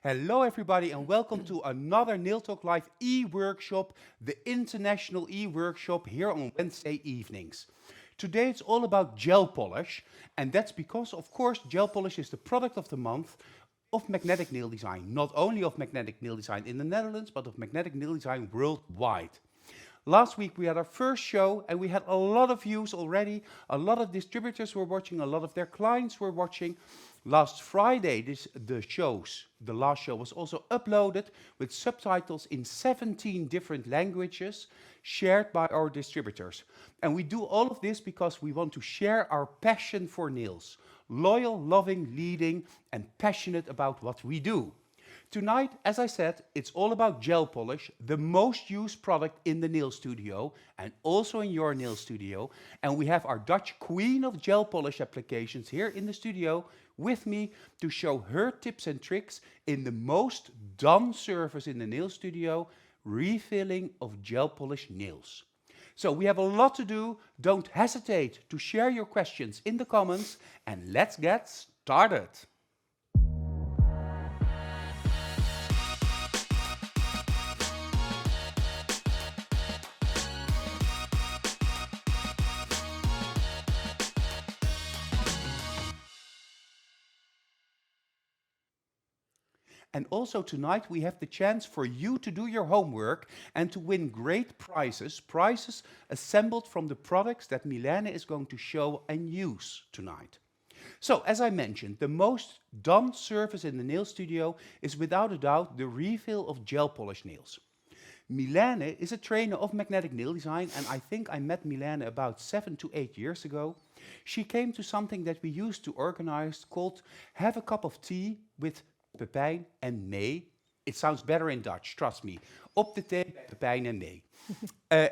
Hello everybody and welcome to another Nail Talk Live e-workshop, the international e-workshop here on Wednesday evenings. Today it's all about gel polish, and that's because of course gel polish is the product of the month of magnetic nail design. Not only of magnetic nail design in the Netherlands, but of magnetic nail design worldwide. Last week we had our first show and we had a lot of views already. A lot of distributors were watching, a lot of their clients were watching. Last Friday, the last show was also uploaded with subtitles in 17 different languages shared by our distributors. And we do all of this because we want to share our passion for nails. Loyal, loving, leading, and passionate about what we do. Tonight, as I said, it's all about gel polish, the most used product in the nail studio and also in your nail studio. And we have our Dutch queen of gel polish applications here in the studio with me to show her tips and tricks in the most done service in the nail studio, refilling of gel polish nails. So we have a lot to do. Don't hesitate to share your questions in the comments and let's get started. And also tonight we have the chance for you to do your homework and to win great prizes, prizes assembled from the products that Mylene is going to show and use tonight. So, as I mentioned, the most done service in the nail studio is without a doubt the refill of gel polish nails. Mylene is a trainer of magnetic nail design, and I think I met Mylene about 7 to 8 years ago. She came to something that we used to organize called Have a Cup of Tea with Pepijn en May. It sounds better in Dutch, trust me. Op de thee bij Pepijn en May.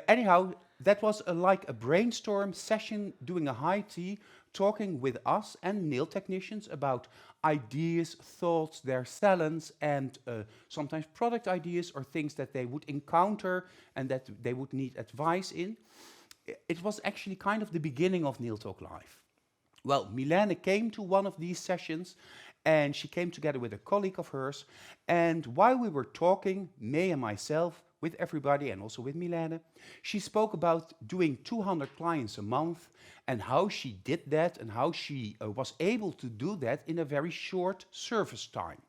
Anyhow, that was like a brainstorm session doing a high tea, talking with us and nail technicians about ideas, thoughts, their talents, and sometimes product ideas or things that they would encounter and that they would need advice in. It was actually kind of the beginning of Nail Talk Live. Well, Mylene came to one of these sessions and she came together with a colleague of hers. And while we were talking, May and myself, with everybody and also with Mylene, she spoke about doing 200 clients a month and how she did that and how she was able to do that in a very short service time.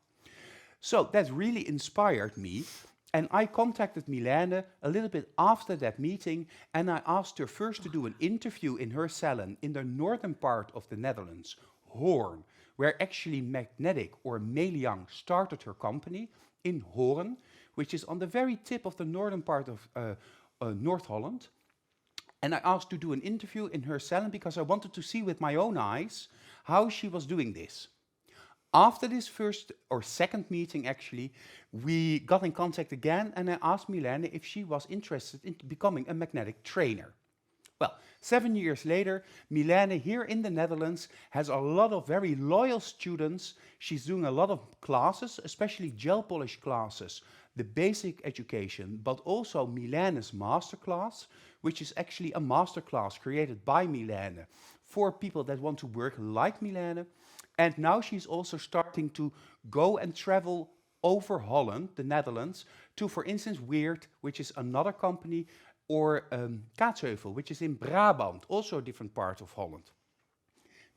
So that really inspired me. And I contacted Mylene a little bit after that meeting and I asked her first to do an interview in her salon in the northern part of the Netherlands, Hoorn, where actually Magnetic or Meliang started her company in Hoorn, which is on the very tip of the northern part of North Holland. And I asked to do an interview in her salon because I wanted to see with my own eyes how she was doing this. After this first or second meeting actually, we got in contact again and I asked Mylene if she was interested in becoming a magnetic trainer. Well, 7 years later, Mylene here in the Netherlands has a lot of very loyal students. She's doing a lot of classes, especially gel polish classes, the basic education, but also Mylene's masterclass, which is actually a masterclass created by Mylene for people that want to work like Mylene. And now she's also starting to go and travel over Holland, the Netherlands, to, for instance, Weird, which is another company, or Kaatsheuvel, which is in Brabant, also a different part of Holland.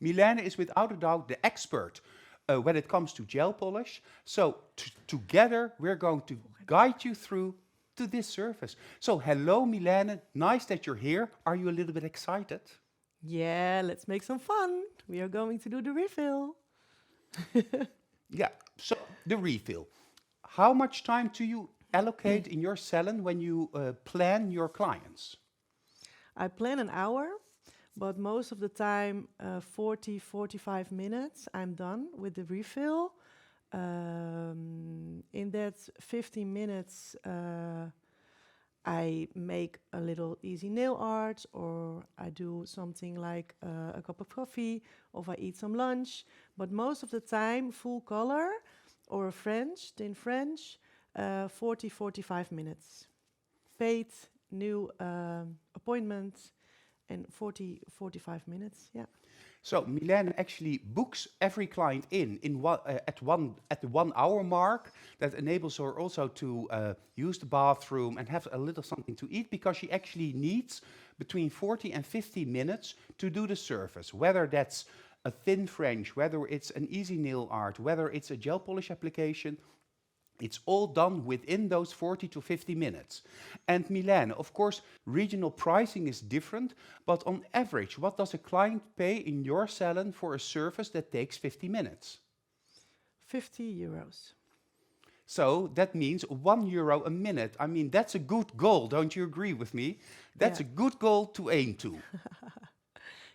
Mylene is without a doubt the expert when it comes to gel polish. So together we're going to guide you through to this service. So hello Mylene, nice that you're here. Are you a little bit excited? Yeah, let's make some fun. We are going to do the refill. Yeah, so the refill. How much time do you allocate in your salon when you plan your clients? I plan an hour, but most of the time, 45 minutes, I'm done with the refill. In that 15 minutes, I make a little easy nail art, or I do something like a cup of coffee, or I eat some lunch. But most of the time, full color, or French, thin French, 45 minutes. Fade, new appointment, and 45 minutes, yeah. So Mylene actually books every client at the 1 hour mark. That enables her also to use the bathroom and have a little something to eat, because she actually needs between 40 and 50 minutes to do the service, whether that's a thin French, whether it's an easy nail art, whether it's a gel polish application. It's all done within those 40 to 50 minutes. And Mylene, of course, regional pricing is different, but on average, what does a client pay in your salon for a service that takes 50 minutes? 50 euros. So that means €1 a minute. I mean, that's a good goal, don't you agree with me? That's Yeah. a good goal to aim to.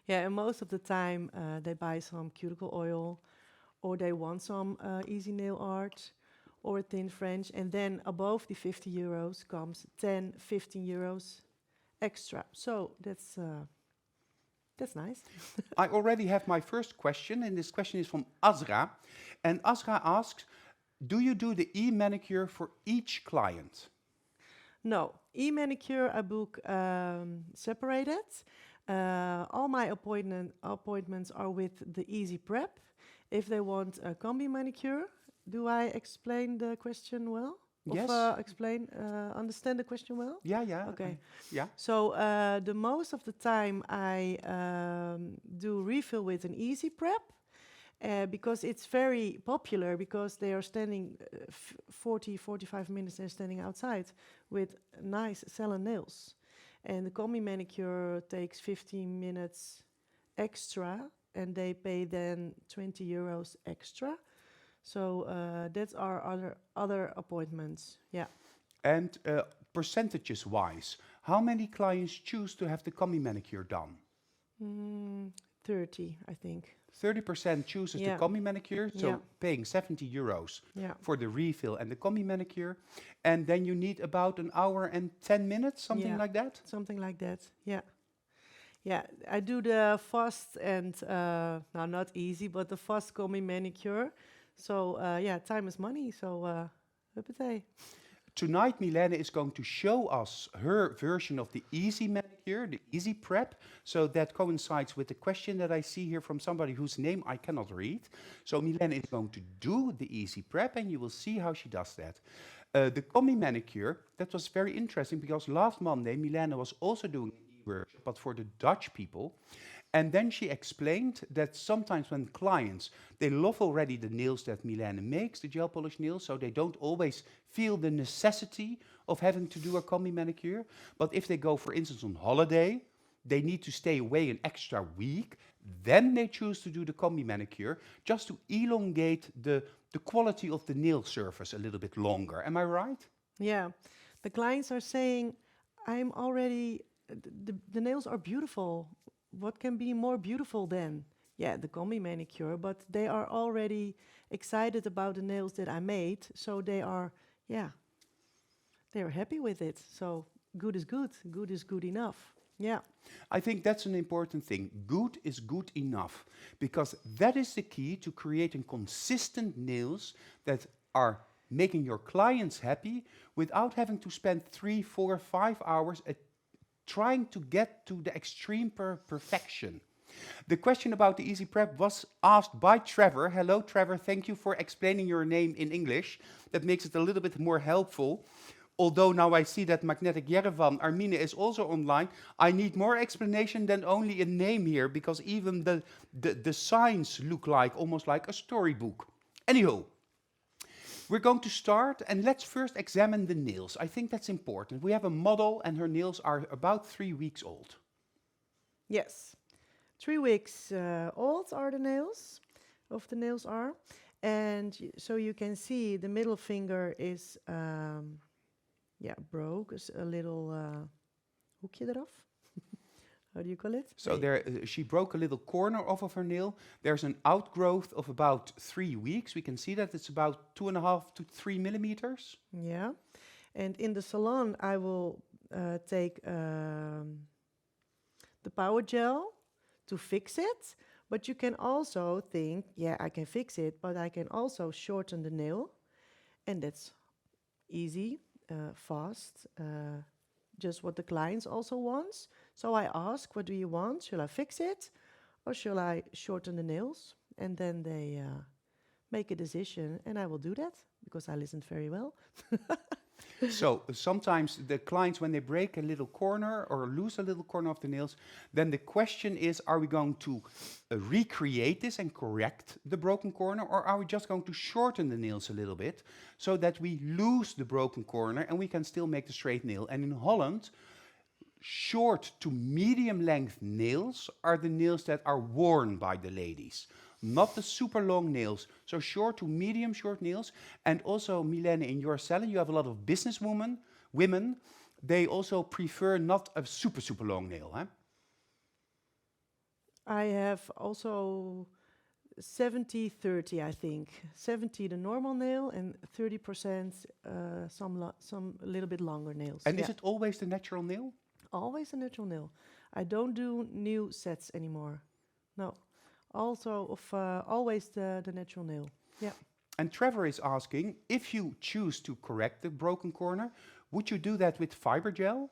Yeah, and most of the time they buy some cuticle oil, or they want some easy nail art or a thin French, and then above the 50 euros comes 10, 15 euros extra. So that's nice. I already have my first question, and this question is from Azra. And Azra asks, do you do the e-manicure for each client? No, e-manicure I book separated. All my appointments are with the Easy Prep. If they want a combi manicure, do I explain the question well? Yes. Understand the question well? Yeah. Okay. Yeah. So the most of the time I do refill with an Easy Prep. Because it's very popular, because they are standing 40, 45 minutes, they're standing outside with nice salon nails. And the combi manicure takes 15 minutes extra, and they pay then 20 euros extra. So that's our other appointments, yeah. And percentages-wise, how many clients choose to have the combi manicure done? 30, I think. 30% chooses Yeah. the combi manicure, so Yeah. paying 70 euros Yeah. for the refill and the combi manicure. And then you need about an hour and 10 minutes, something Yeah. like that? Something like that, yeah. Yeah, I do the fast and, now not easy, but the fast combi manicure. So, yeah, time is money, so, huppatee. Tonight, Mylene is going to show us her version of the easy manicure, the easy prep. So that coincides with the question that I see here from somebody whose name I cannot read. So Mylene is going to do the easy prep, and you will see how she does that. The combi manicure, that was very interesting, because last Monday, Mylene was also doing an e-workshop, but for the Dutch people. And then she explained that sometimes when clients, they love already the nails that Mylene makes, the gel polish nails, so they don't always feel the necessity of having to do a combi manicure. But if they go, for instance, on holiday, they need to stay away an extra week, then they choose to do the combi manicure, just to elongate the quality of the nail surface a little bit longer. Am I right? Yeah, the clients are saying, I'm already, the nails are beautiful. What can be more beautiful than, yeah, the combi manicure, but they are already excited about the nails that I made, so they are, yeah, they are happy with it. So good is good enough. Yeah. I think that's an important thing. Good is good enough, because that is the key to creating consistent nails that are making your clients happy without having to spend 3, 4, 5 hours trying to get to the extreme perfection. The question about the easy prep was asked by Trevor. Hello, Trevor. Thank you for explaining your name in English. That makes it a little bit more helpful. Although now I see that Magnetic Yerevan, Armine, is also online, I need more explanation than only a name here, because even the signs look like almost like a storybook. Anyhow, we're going to start, and let's first examine the nails. I think that's important. We have a model, and her nails are about 3 weeks old. Yes. 3 weeks old are the nails, are. And so you can see the middle finger is, broke, is a little hoekje eraf. How do you call it? So there, she broke a little corner off of her nail. There's an outgrowth of about 3 weeks. We can see that it's about 2.5 to 3 millimeters. Yeah. And in the salon, I will take the power gel to fix it. But you can also think, yeah, I can fix it, but I can also shorten the nail. And that's easy, fast, just what the clients also wants. So I ask, what do you want? Shall I fix it? or shall I shorten the nails? And then they make a decision, and I will do that because I listened very well. So sometimes the clients, when they break a little corner or lose a little corner of the nails, then the question is, are we going to recreate this and correct the broken corner, or are we just going to shorten the nails a little bit so that we lose the broken corner and we can still make the straight nail? And in Holland, short to medium length nails are the nails that are worn by the ladies, not the super long nails. So short to medium short nails. And also, Mylene, in your salon, you have a lot of women. They also prefer not a super long nail, huh? I have also 70-30, I think. 70 the normal nail and 30% some a little bit longer nails. And is it always the natural nail? Always a natural nail. I don't do new sets anymore. No. Also of always the natural nail. Yeah. And Trevor is asking, if you choose to correct the broken corner, would you do that with fiber gel?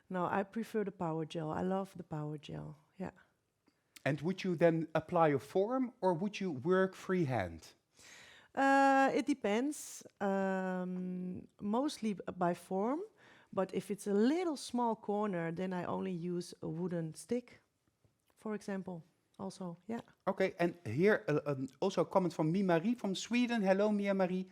No, I prefer the power gel. I love the power gel. Yeah. And would you then apply a form, or would you work freehand? It depends. Mostly by form. But if it's a little small corner, then I only use a wooden stick, for example. Also, yeah. Okay, and here also a comment from Marie from Sweden. Hello, Marie.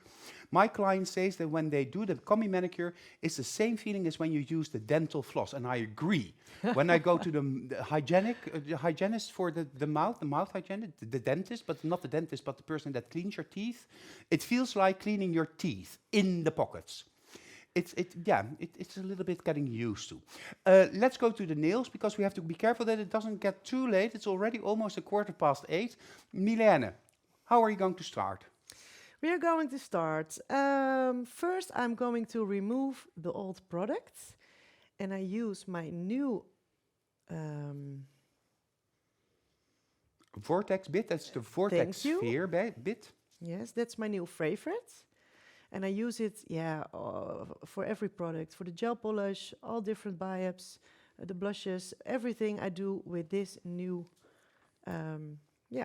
My client says that when they do the combi manicure, it's the same feeling as when you use the dental floss, and I agree. When I go to the hygienist for the mouth hygienist, the dentist, but not the dentist, but the person that cleans your teeth, it feels like cleaning your teeth in the pockets. It's a little bit getting used to. Let's go to the nails, because we have to be careful that it doesn't get too late. It's already almost 8:15. Mylene, how are you going to start? We are going to start. First, I'm going to remove the old product, and I use my new Vortex Bit. That's the Vortex Sphere bit. Yes, that's my new favorite. And I use it, for every product, for the gel polish, all different buy-ups, the blushes, everything I do with this new,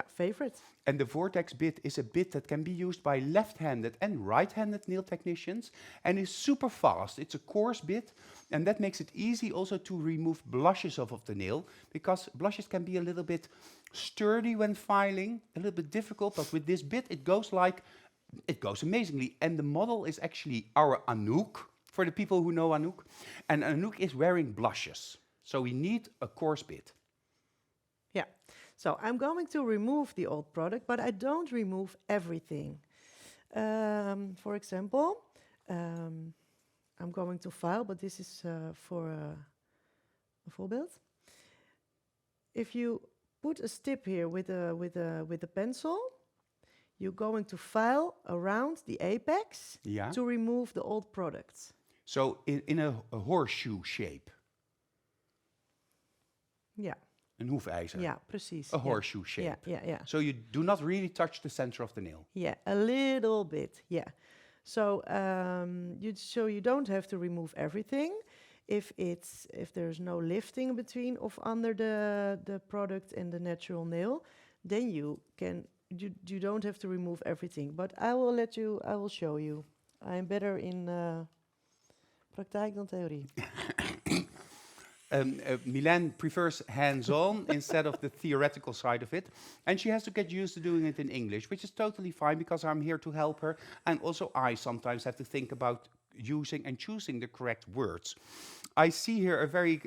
favorite. And the Vortex Bit is a bit that can be used by left-handed and right-handed nail technicians, and is super fast. It's a coarse bit, and that makes it easy also to remove blushes off of the nail, because blushes can be a little bit sturdy when filing, a little bit difficult, but with this bit it goes amazingly. And the model is actually our Anouk, for the people who know Anouk. And Anouk is wearing blushes. So we need a coarse bit. Yeah. So I'm going to remove the old product, but I don't remove everything. For example, I'm going to file, but this is for a voorbeeld. If you put a stip here with a pencil, you're going to file around the apex to remove the old product. So in a horseshoe shape. Yeah. Een hoefijzer. Yeah, precies. A horseshoe shape. Yeah. So you do not really touch the center of the nail. Yeah, a little bit. Yeah. So you don't have to remove everything. If there's no lifting between of under the product and the natural nail, then you don't have to remove everything. But I will show you. I'm better in praktijk dan theorie. Mylene prefers hands-on instead of the theoretical side of it. And she has to get used to doing it in English, which is totally fine, because I'm here to help her. And also I sometimes have to think about using and choosing the correct words. I see here a very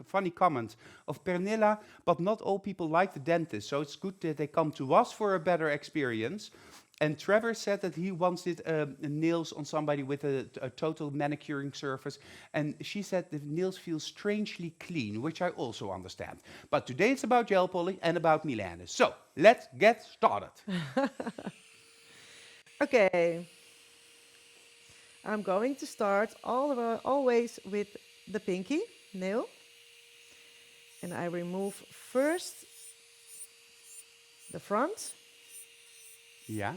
funny comment of Pernilla, but not all people like the dentist, so it's good that they come to us for a better experience. And Trevor said that he once did nails on somebody with a total manicuring surface, and she said the nails feel strangely clean, which I also understand. But today it's about gel polish and about Mylene. So let's get started. Okay. I'm going to start always with the pinky nail. And I remove first the front. Yeah.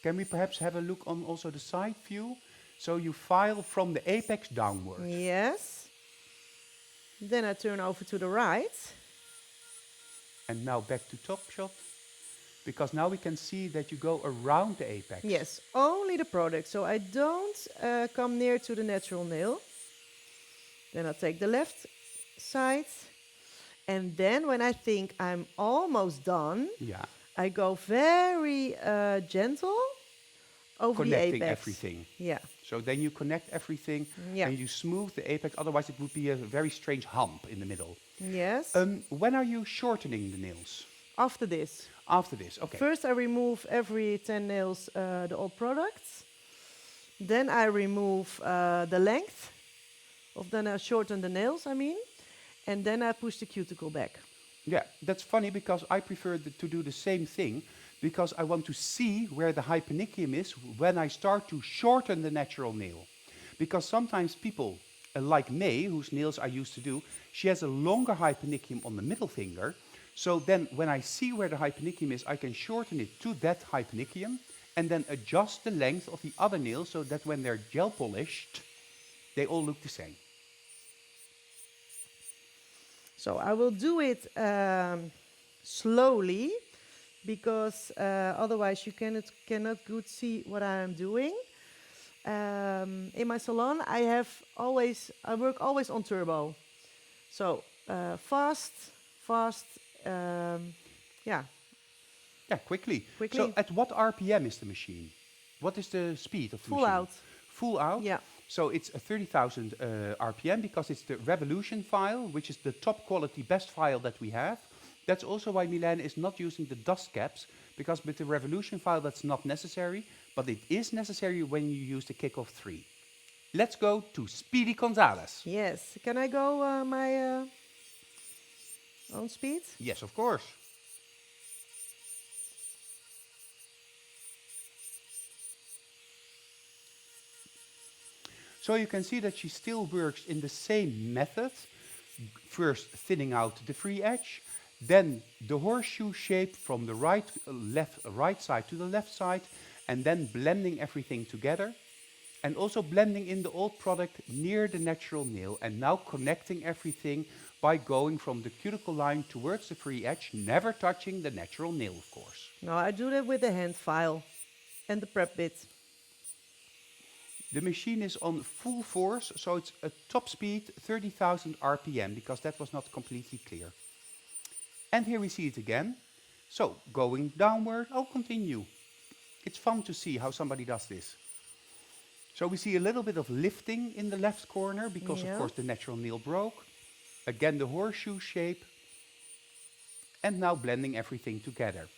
Can we perhaps have a look on also the side view? So you file from the apex downwards. Yes. Then I turn over to the right. And now back to top shot, because now we can see that you go around the apex. Yes, only the product. So I don't come near to the natural nail. Then I'll take the left side. And then when I think I'm almost done, Yeah, I go very gentle over connecting the apex. everything. Yeah. So then you connect everything Yeah. and you smooth the apex, otherwise it would be a very strange hump in the middle. Yes. When are you shortening the nails? After this. After this, okay. First I remove every 10 nails, the old products. Then I remove the length, then I shorten the nails, I mean. And then I push the cuticle back. Yeah, that's funny because I prefer to do the same thing because I want to see where the hypericium is when I start to shorten the natural nail. Because sometimes people, like May, whose nails I used to do, she has a longer hypericium on the middle finger. So then when I see where the hypericium is, I can shorten it to that hypericium and then adjust the length of the other nails so that when they're gel polished, they all look the same. So I will do it slowly because otherwise you cannot good see what I am doing. In my salon, I work always on turbo. So fast, yeah. Yeah, quickly. Quickly. So at what RPM is the machine? What is the speed of the Full machine? out. Full out? Yeah. So it's a 30,000 RPM because it's the revolution file, which is the top quality, best file that we have. That's also why Mylene is not using the dust caps, because with the revolution file that's not necessary, but it is necessary when you use the Kickoff 3. Let's go to Speedy Gonzalez. Yes. Can I go my own speed? Yes, of course. So you can see that she still works in the same method. First thinning out the free edge, then the horseshoe shape from the right side to the left side, and then blending everything together. And also blending in the old product near the natural nail, and now connecting everything by going from the cuticle line towards the free edge, never touching the natural nail, of course. No, I do that with the hand file and the prep bit. The machine is on full force, so it's a top speed 30,000 RPM, because that was not completely clear. And here we see it again. So going downward, I'll continue. It's fun to see how somebody does this. So we see a little bit of lifting in the left corner, because of course the natural nail broke. Again the horseshoe shape. And now blending everything together.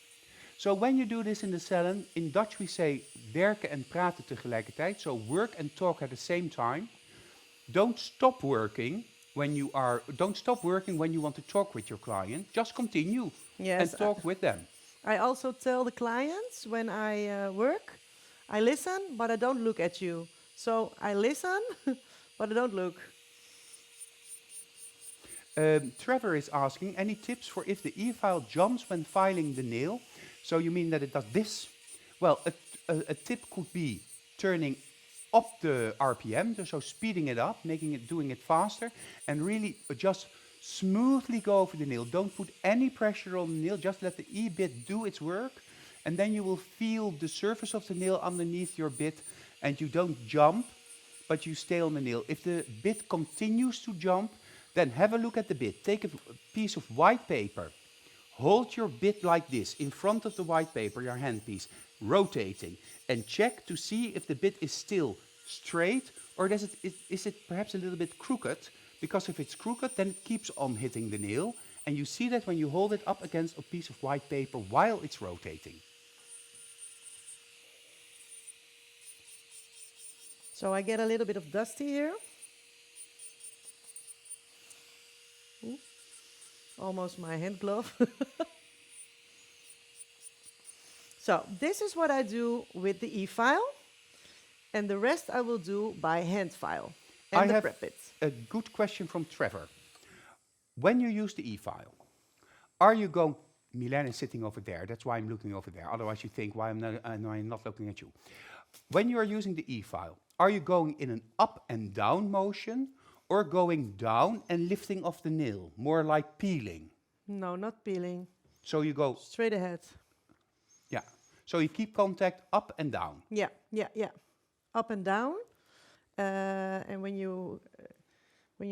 So when you do this in the salon, in Dutch we say werken en praten tegelijkertijd. So work and talk at the same time. Don't stop working when you want to talk with your client. Just continue and talk with them. I also tell the clients when I work, I listen, but I don't look at you. So I listen, but I don't look. Trevor is asking, any tips for if the e-file jumps when filing the nail? So you mean that it does this? Well, a tip could be turning up the RPM, so speeding it up, doing it faster, and really just smoothly go over the nail. Don't put any pressure on the nail, just let the e-bit do its work, and then you will feel the surface of the nail underneath your bit, and you don't jump, but you stay on the nail. If the bit continues to jump, then have a look at the bit. Take a piece of white paper. Hold your bit like this, in front of the white paper, your handpiece, rotating, and check to see if the bit is still straight, or is it perhaps a little bit crooked? Because if it's crooked, then it keeps on hitting the nail, and you see that when you hold it up against a piece of white paper while it's rotating. So I get a little bit of dusty here. Ooh. Almost my hand glove. So this is what I do with the e-file, and the rest I will do by hand file and the prep bit. A good question from Trevor. When you use the e-file, are you going... Mylene is sitting over there, that's why I'm looking over there. Otherwise you think, why am I not looking at you? When you are using the e-file, are you going in an up and down motion, or going down and lifting off the nail, more like peeling? No, not peeling. So you go, Straight ahead. yeah. So you keep contact up and down. Yeah, yeah, yeah. Up and down. And when you're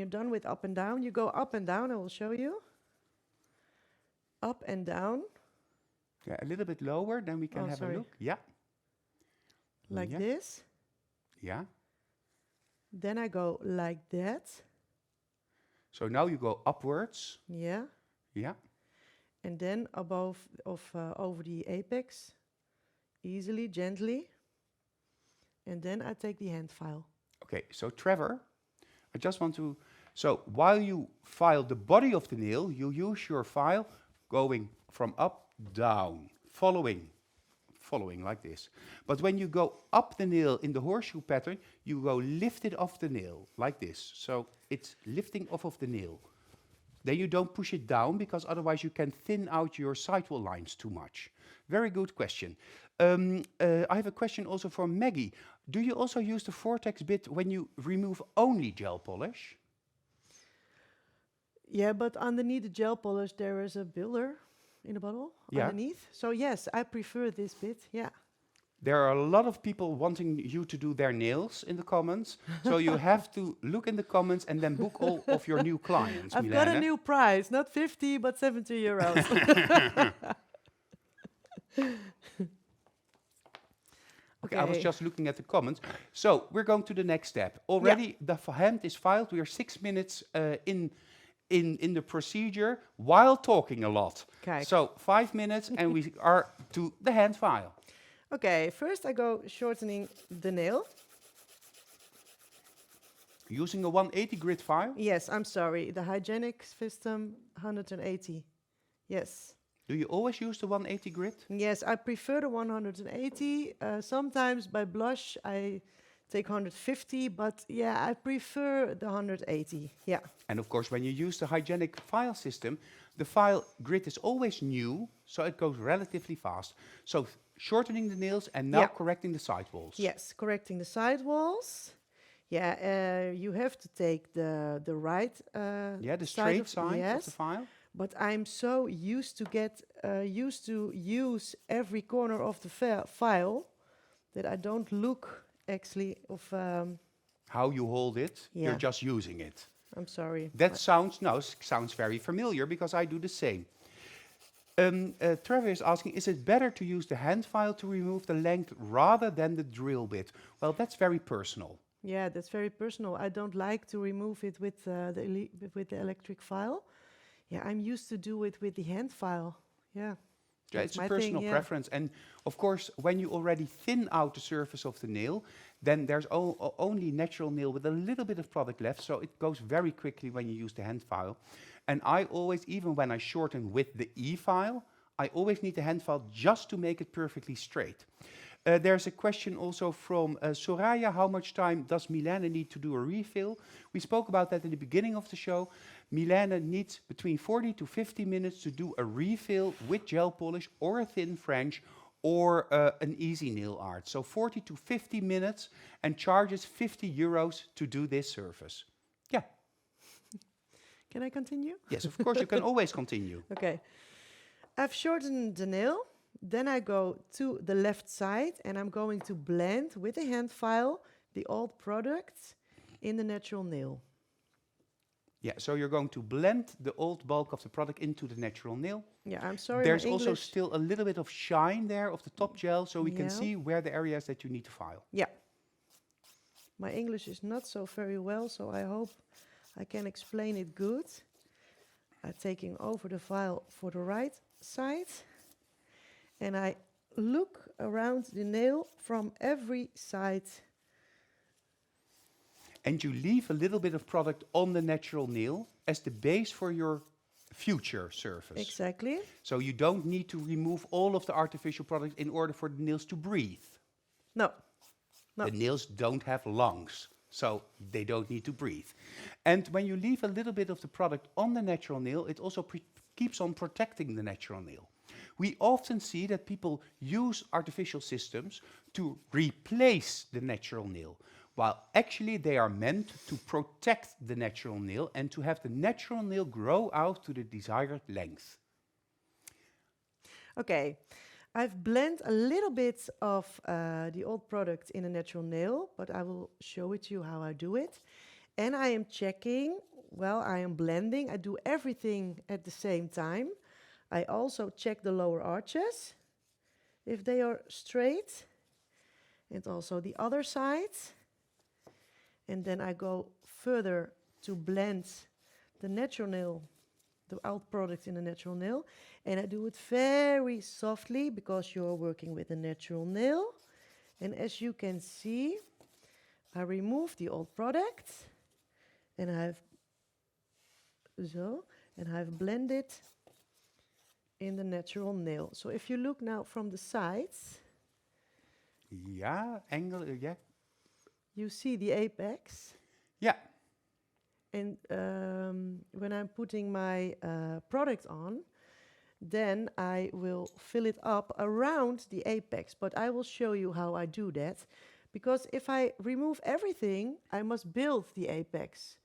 done with up and down, you go up and down. I will show you. Up and down. Yeah, a little bit lower, then we can Oh, have sorry. a look. Yeah. Like Yeah. this. Yeah. Then I go like that. So now you go upwards. Yeah. Yeah. And then over the apex, easily, gently. And then I take the hand file. Okay, so Trevor, I just want to, so while you file the body of the nail, you use your file going from up, down, following like this. But when you go up the nail in the horseshoe pattern, you go lift it off the nail, like this. So it's lifting off of the nail. Then you don't push it down, because otherwise you can thin out your sidewall lines too much. Very good question. I have a question also for Maggie. Do you also use the Vortex Bit when you remove only gel polish? Yeah, but underneath the gel polish, there is a builder in the bottle underneath. So yes, I prefer this bit, yeah. There are a lot of people wanting you to do their nails in the comments. So you have to look in the comments and then book all of your new clients, I've got a Mylene. new price, not 50, but 70 euros. Okay, I was just looking at the comments. So we're going to the next step. Already the hand is filed. We are 6 minutes in the procedure while talking a lot. Kijk. So 5 minutes and we are to the hand file. Okay, first I go shortening the nail. Using a 180 grit file. Yes, I'm sorry, the hygienic system 180. Yes. Do you always use the 180 grit? Yes, I prefer the 180. Sometimes by blush I take 150, but yeah, I prefer the 180. Yeah. And of course, when you use the hygienic file system, the file grit is always new, so it goes relatively fast. So shortening the nails and now correcting the side walls. Yes, correcting the side walls. Yeah, you have to take the right The straight side of the file. But I'm so used to use every corner of the file that I don't look actually of how you hold it. You're just using it. I'm sorry. That sounds very familiar, because I do the same. Trevor is asking, is it better to use the hand file to remove the length rather than the drill bit? Well, that's very personal. Yeah, that's very personal. I don't like to remove it with the electric file. Yeah, I'm used to do it with the hand file. Yeah. Yeah, it's a personal preference. And of course, when you already thin out the surface of the nail, then there's only natural nail with a little bit of product left. So it goes very quickly when you use the hand file. And I always, even when I shorten with the E-file, I always need the hand file just to make it perfectly straight. There's a question also from Soraya. How much time does Mylene need to do a refill? We spoke about that in the beginning of the show. Mylene needs between 40 to 50 minutes to do a refill with gel polish or a thin French or an easy nail art. So 40 to 50 minutes, and charges 50 euros to do this service. Yeah. Can I continue? Yes, of course, you can always continue. Okay. I've shortened the nail. Then I go to the left side and I'm going to blend with a hand file the old product in the natural nail. Yeah, so you're going to blend the old bulk of the product into the natural nail. Yeah, I'm sorry. There's also still a little bit of shine there of the top gel, so we can Yeah. see where the areas that you need to file. Yeah. My English is not so very well, so I hope I can explain it good. I'm taking over the file for the right side. And I look around the nail from every side. And you leave a little bit of product on the natural nail as the base for your future surface. Exactly. So you don't need to remove all of the artificial product in order for the nails to breathe. No. No. The nails don't have lungs, so they don't need to breathe. And when you leave a little bit of the product on the natural nail, it also keeps on protecting the natural nail. We often see that people use artificial systems to replace the natural nail, while actually they are meant to protect the natural nail and to have the natural nail grow out to the desired length. Okay, I've blended a little bit of the old product in a natural nail, but I will show it to you how I do it. And I am checking, well, I am blending. I do everything at the same time. I also check the lower arches, if they are straight, and also the other side. And then I go further to blend the natural nail, the old product in a natural nail. And I do it very softly because you're working with a natural nail. And as you can see, I remove the old product and I've blended in the natural nail. So if you look now from the sides, Yeah, angle, yeah. you see the apex. Yeah, And when I'm putting my product on, then I will fill it up around the apex. But I will show you how I do that. Because if I remove everything, I must build the apex.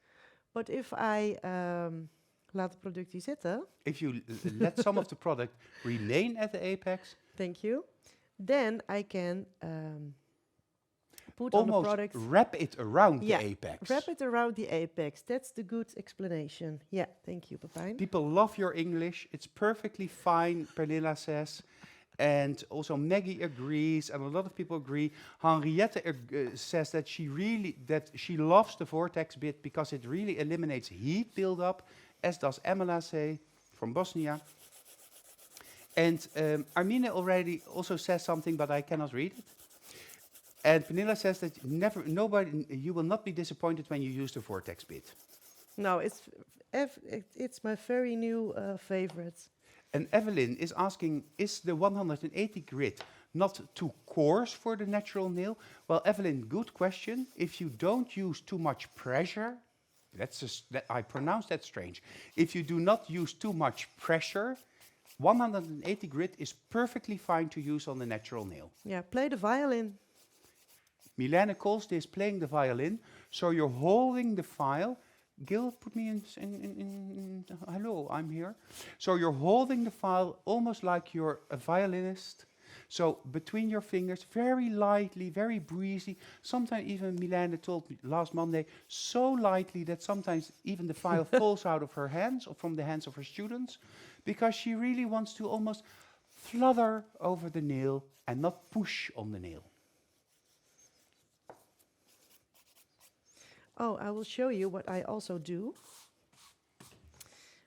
But if I laat het product hier zitten, if you let some of the product remain at the apex, thank you, then I can put on the almost product. wrap it around Yeah, the apex. Wrap it around the apex. That's the good explanation. Yeah, thank you, Pepijn. People love your English. It's perfectly fine, Pernilla says. And also Maggie agrees, and a lot of people agree. Henriette says that she loves the Vortex Bit because it really eliminates heat buildup, as does Emila say from Bosnia. And Armine already also says something, but I cannot read it. And Pernilla says that you will not be disappointed when you use the Vortex Bit. No, it's my very new favorite. And Evelyn is asking, is the 180 grit not too coarse for the natural nail? Well, Evelyn, good question. If you don't use too much pressure, I pronounce that strange. If you do not use too much pressure, 180 grit is perfectly fine to use on the natural nail. Yeah, play the violin. Mylene calls this playing the violin. So you're holding the file. Gil, put me in hello, I'm here. So you're holding the file almost like you're a violinist. So between your fingers, very lightly, very breezy. Sometimes even Mylene told me last Monday, so lightly that sometimes even the file falls out of her hands or from the hands of her students, because she really wants to almost flutter over the nail and not push on the nail. Oh, I will show you what I also do.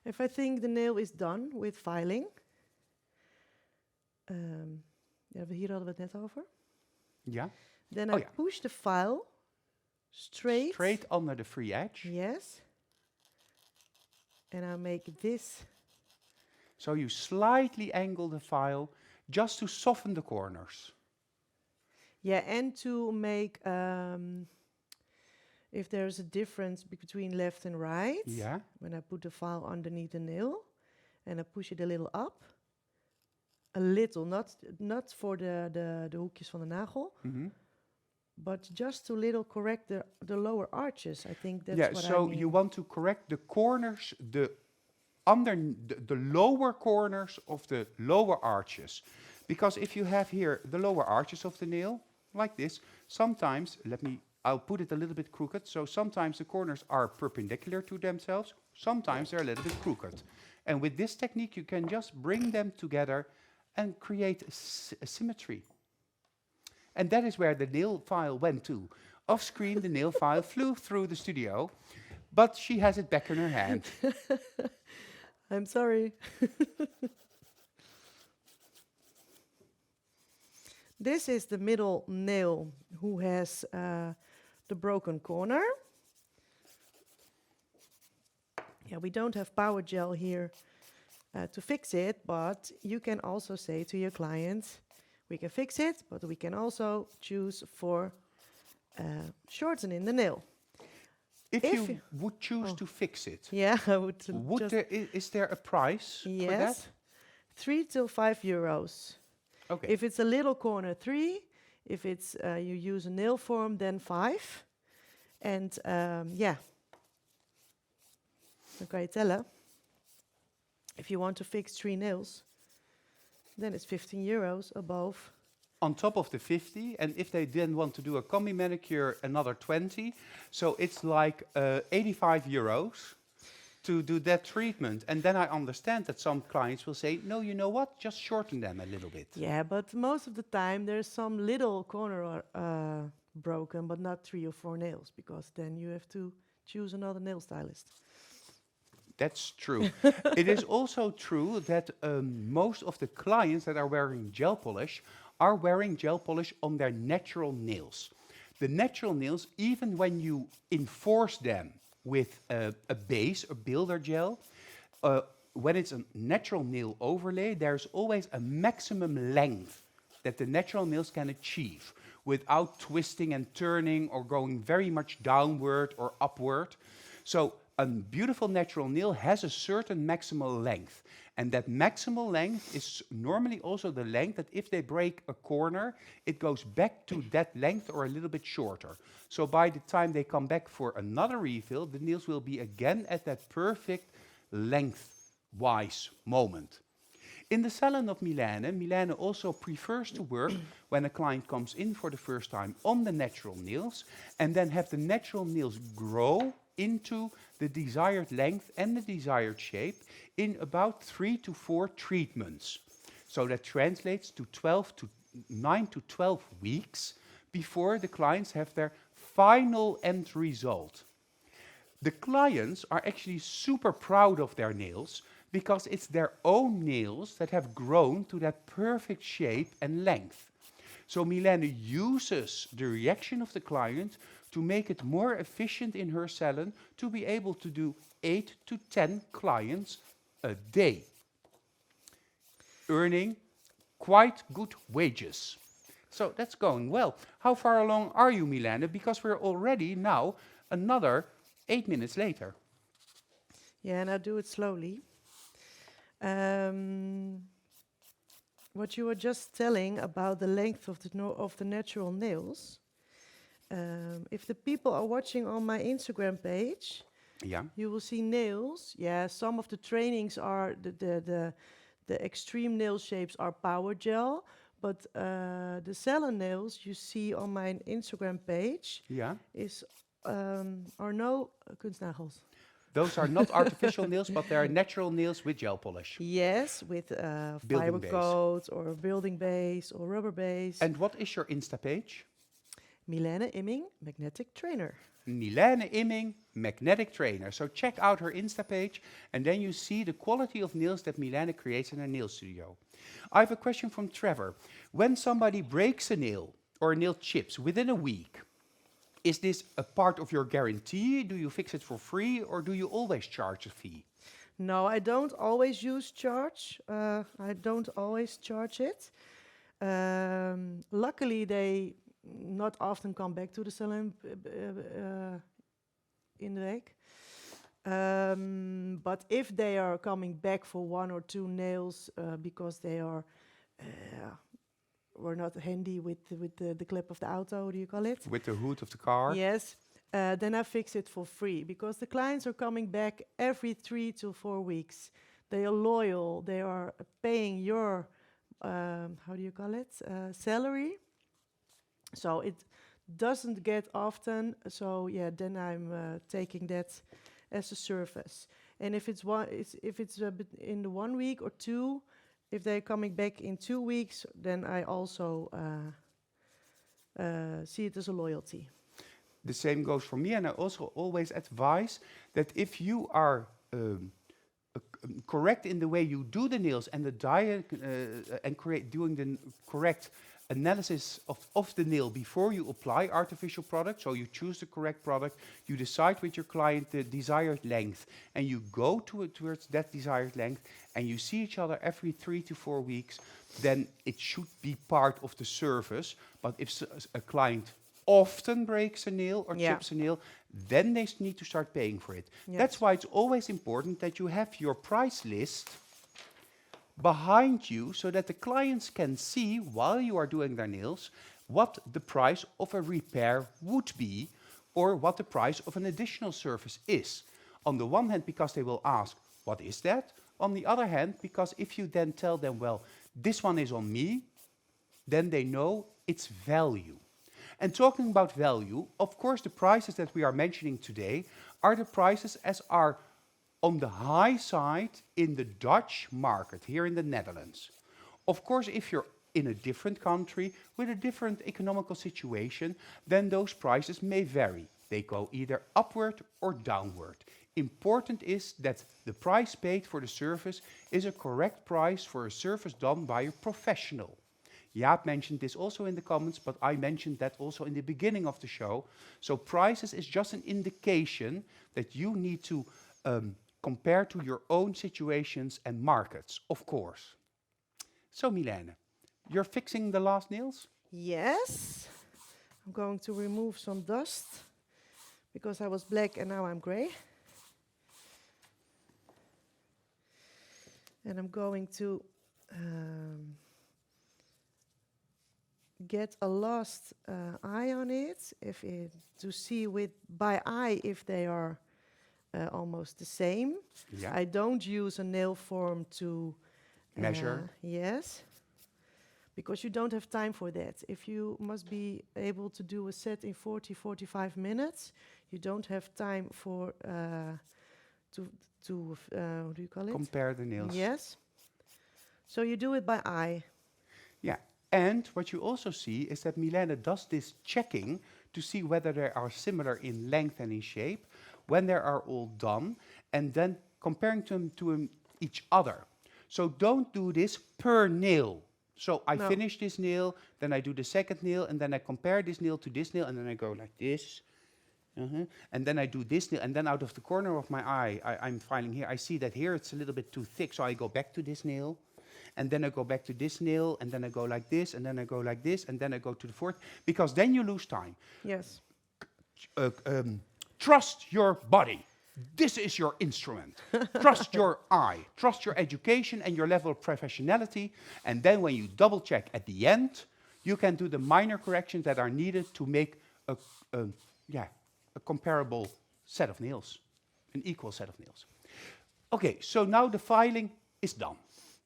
If I think the nail is done with filing. Hier hadden we het net over. Yeah. Then Oh, I push the file straight. Straight under the free edge. Yes. And I make this. So you slightly angle the file just to soften the corners. Yeah, and to make, if there's a difference between left and right. Yeah. When I put the file underneath the nail and I push it a little up. A little, not for the hoekjes van de nagel. Mm-hmm. But just to little correct the lower arches. I think that's what I so mean. you want to correct the corners, the lower corners of the lower arches. Because if you have here the lower arches of the nail, like this, sometimes, I'll put it a little bit crooked, so sometimes the corners are perpendicular to themselves, sometimes they're a little bit crooked. And with this technique, you can just bring them together and create a symmetry. And that is where the nail file went to. Off screen, the nail file flew through the studio, but she has it back in her hand. I'm sorry. This is the middle nail who has the broken corner. Yeah, we don't have power gel here to fix it, but you can also say to your client, we can fix it, but we can also choose for shortening the nail. If you would choose to fix it, yeah, I would. Is there a price for that? 3 to 5 euros. Okay. If it's a little corner, 3. If it's you use a nail form, then 5. And yeah, dan kan je tellen. If you want to fix 3 nails, then it's 15 euros above. On top of the 50, and if they then want to do a combi manicure, another 20. So it's like 85 euros to do that treatment. And then I understand that some clients will say, no, you know what, just shorten them a little bit. Yeah, but most of the time there's some little corner broken, but not 3 or 4 nails, because then you have to choose another nail stylist. That's true. It is also true that most of the clients that are wearing gel polish are wearing gel polish on their natural nails. The natural nails, even when you enforce them with a base, a builder gel, when it's a natural nail overlay, there's always a maximum length that the natural nails can achieve without twisting and turning or going very much downward or upward. So a beautiful natural nail has a certain maximal length. And that maximal length is normally also the length that if they break a corner, it goes back to that length or a little bit shorter. So by the time they come back for another refill, the nails will be again at that perfect length-wise moment. In the salon of Mylene, Mylene also prefers to work when a client comes in for the first time on the natural nails and then have the natural nails grow into the desired length and the desired shape in about 3 to 4 treatments. So that translates to 9 to 12 weeks before the clients have their final end result. The clients are actually super proud of their nails because it's their own nails that have grown to that perfect shape and length. So Mylene uses the reaction of the client to make it more efficient in her salon to be able to do 8 to 10 clients a day, earning quite good wages. So that's going well. How far along are you, Mylene? Because we're already now another 8 minutes later. Yeah, and I do it slowly. What you were just telling about the length of the natural nails. If the people are watching on my Instagram page, Yeah. you will see nails. Yeah, some of the trainings are the extreme nail shapes are power gel, but the salon nails you see on my Instagram page Yeah. are no kunstnagels. Those are not artificial nails, but they are natural nails with gel polish. Yes, with Building fiber base. coat or building base or rubber base. And what is your Insta page? Mylene Imming, magnetic trainer. Mylene Imming, magnetic trainer. So check out her Insta page and then you see the quality of nails that Mylene creates in her nail studio. I have a question from Trevor. When somebody breaks a nail or a nail chips within a week, is this a part of your guarantee? Do you fix it for free or do you always charge a fee? No, I don't always charge it. Luckily, they not often come back to the salon in the week. But if they are coming back for 1 or 2 nails because they were not handy with the clip of the auto, what do you call it? With the hood of the car? Yes. Then I fix it for free because the clients are coming back every 3 to 4 weeks. They are loyal. They are paying your, salary. So it doesn't get often. So yeah, then I'm taking that as a service. And if it's in the 1 week or 2, if they're coming back in 2 weeks, then I also see it as a loyalty. The same goes for me, and I also always advise that if you are correct in the way you do the nails and the diet and doing the correct analysis of the nail before you apply artificial products, so you choose the correct product, you decide with your client the desired length, and you go towards that desired length, and you see each other every 3 to 4 weeks, then it should be part of the service. But if a client often breaks a nail or chips a nail, then they need to start paying for it. Yes. That's why it's always important that you have your price list behind you so that the clients can see while you are doing their nails what the price of a repair would be or what the price of an additional service is. On the one hand, because they will ask, what is that? On the other hand, because if you then tell them, well, this one is on me, then they know its value. And talking about value, of course, the prices that we are mentioning today are the prices as are on the high side in the Dutch market, here in the Netherlands. Of course, if you're in a different country with a different economical situation, then those prices may vary. They go either upward or downward. Important is that the price paid for the service is a correct price for a service done by a professional. Jaap mentioned this also in the comments, but I mentioned that also in the beginning of the show. So prices is just an indication that you need to compare to your own situations and markets, of course. So Mylene, you're fixing the last nails? Yes. I'm going to remove some dust because I was black and now I'm gray. And I'm going to get a last eye on it, to see by eye if they are almost the same. Yeah. I don't use a nail form to Measure. Yes, because you don't have time for that. If you must be able to do a set in 45 minutes, you don't have time for what do you call it? Compare the nails. Yes. So you do it by eye. Yeah. And what you also see is that Mylene does this checking to see whether they are similar in length and in shape, when they are all done, and then comparing them to each other. So don't do this per nail. So I finish this nail, then I do the second nail, and then I compare this nail to this nail, and then I go like this. And then I do this nail, and then out of the corner of my eye, I'm filing here, I see that here it's a little bit too thick, so I go back to this nail. And then I go back to this nail, and then I go like this, and then I go like this, and then I go to the fourth, because then you lose time. Yes. Trust your body. This is your instrument. Trust your eye. Trust your education and your level of professionality. And then when you double check at the end, you can do the minor corrections that are needed to make a comparable set of nails, an equal set of nails. Okay, so now the filing is done.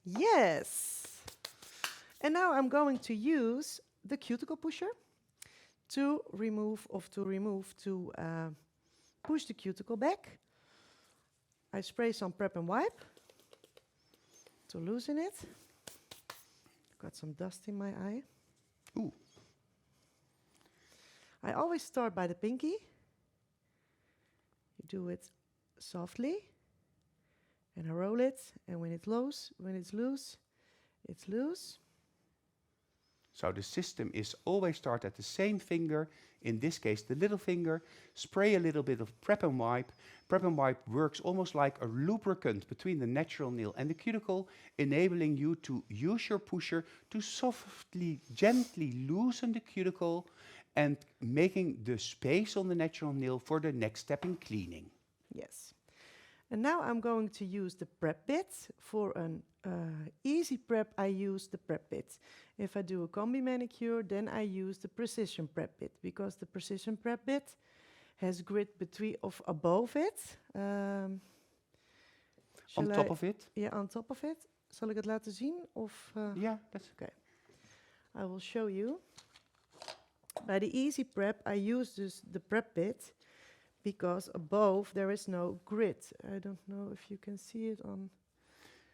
Yes. And now I'm going to use the Cuticle Pusher to push the cuticle back. I spray some Prep&wipe to loosen it. Got some dust in my eye. Ooh. I always start by the pinky. You do it softly. And I roll it, and when it's loose, it's loose. So the system is always start at the same finger, in this case the little finger, spray a little bit of Prep&wipe. Prep&wipe works almost like a lubricant between the natural nail and the cuticle, enabling you to use your pusher to softly, gently loosen the cuticle and making the space on the natural nail for the next step in cleaning. Yes. And now I'm going to use the Prep Bit. For an easy prep, I use the Prep Bit. If I do a combi manicure, then I use the Precision Prep Bit, because the Precision Prep Bit has grit above it. On top of it? Yeah, on top of it. Zal ik het laten zien? Yeah, that's okay. I will show you. By the easy prep, I use the Prep Bit, because above there is no grit. I don't know if you can see it on.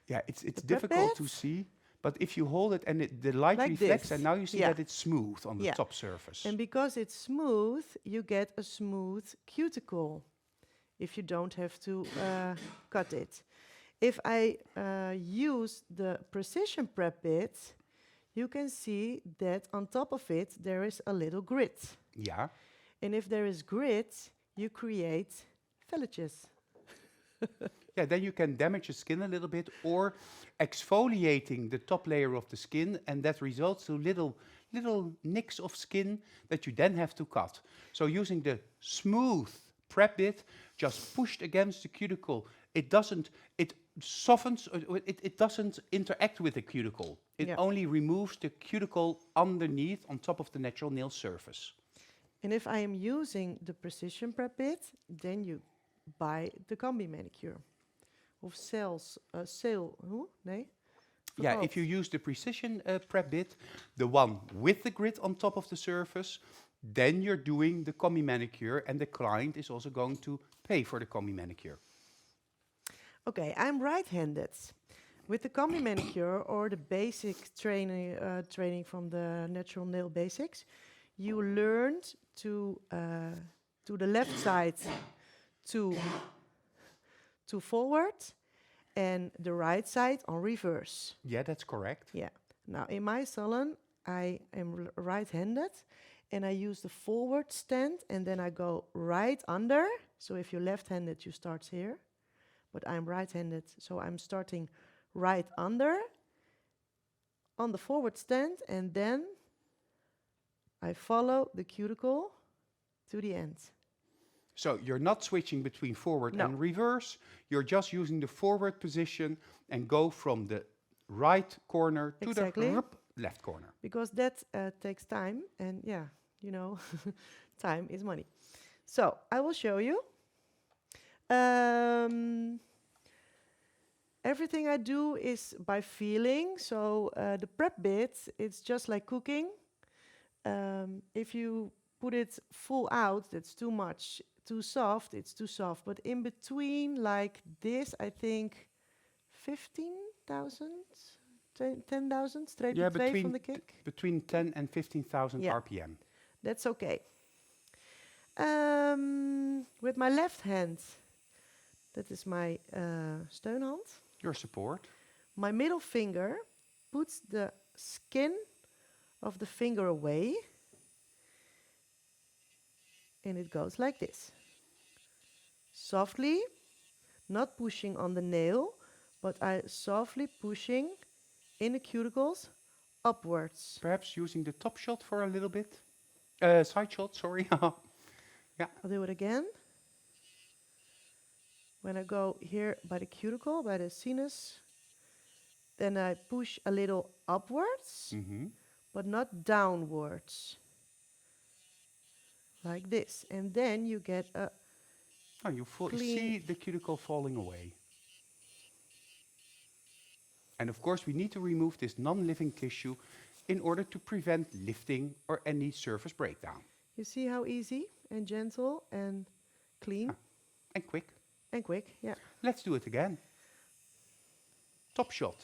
Yeah, it's difficult to see, but if you hold it and the light like reflects, this. and now you see that it's smooth on the top surface. And because it's smooth, you get a smooth cuticle if you don't have to cut it. If I use the Precision Prep Bit, you can see that on top of it there is a little grit. Yeah. And if there is grit, you create velletjes. Yeah, then you can damage the skin a little bit, or exfoliating the top layer of the skin, and that results to little nicks of skin that you then have to cut. So using the smooth Prep Bit, just pushed against the cuticle, it softens, it doesn't interact with the cuticle. It only removes the cuticle underneath on top of the natural nail surface. And if I am using the Precision Prep Bit, then you buy the combi manicure. Of Yeah, if you use the precision prep bit, the one with the grid on top of the surface, then you're doing the combi manicure and the client is also going to pay for the combi manicure. Okay, I'm right-handed. With the combi manicure or the basic training from the natural nail basics, you learned to the left side to forward and the right side on reverse. Yeah, that's correct. Yeah. Now in my salon, I am right-handed and I use the forward stand and then I go right under. So if you're left-handed, you start here, but I'm right-handed, so I'm starting right under on the forward stand and then I follow the cuticle to the end. So you're not switching between forward and reverse. You're just using the forward position and go from the right corner to the left corner. Because that takes time and yeah, you know, time is money. So I will show you. Everything I do is by feeling. So the prep bit, it's just like cooking. If you put it full out, that's too much. Too soft, it's too soft. But in between, like this, I think 15,000, 10,000 straight away from the kick. Between 10 and 15,000 RPM. That's okay. With my left hand, that is my steunhand. Your support. My middle finger puts the skin of the finger away. And it goes like this. Softly, not pushing on the nail, but I softly pushing in the cuticles upwards. Perhaps using the top shot for a little bit. Side shot, sorry. Yeah. I'll do it again. When I go here by the cuticle, by the sinus, then I push a little upwards, but not downwards. Like this, and then you get a you see the cuticle falling away. And of course we need to remove this non-living tissue in order to prevent lifting or any surface breakdown. You see how easy and gentle and clean? And quick. And quick, yeah. Let's do it again. Top shot.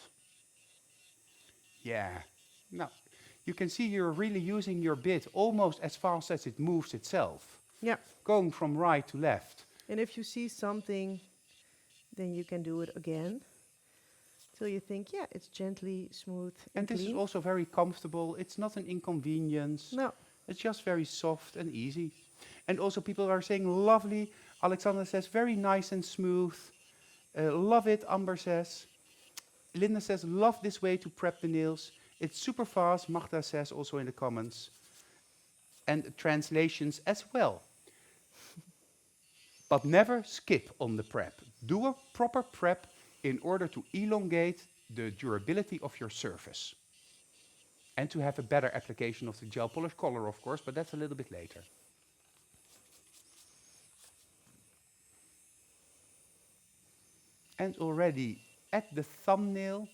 Yeah. Now, you can see you're really using your bit almost as fast as it moves itself. Yeah. Going from right to left. And if you see something, then you can do it again. Till you think, yeah, it's gently smooth and this clean. is also very comfortable. It's not an inconvenience. No. It's just very soft and easy. And also people are saying lovely. Alexander says very nice and smooth. Love it, Amber says. Linda says love this way to prep the nails. It's super fast, Magda says also in the comments. And translations as well. But never skip on the prep. Do a proper prep in order to elongate the durability of your surface. And to have a better application of the gel polish color, of course, but that's a little bit later. And already at the thumbnail,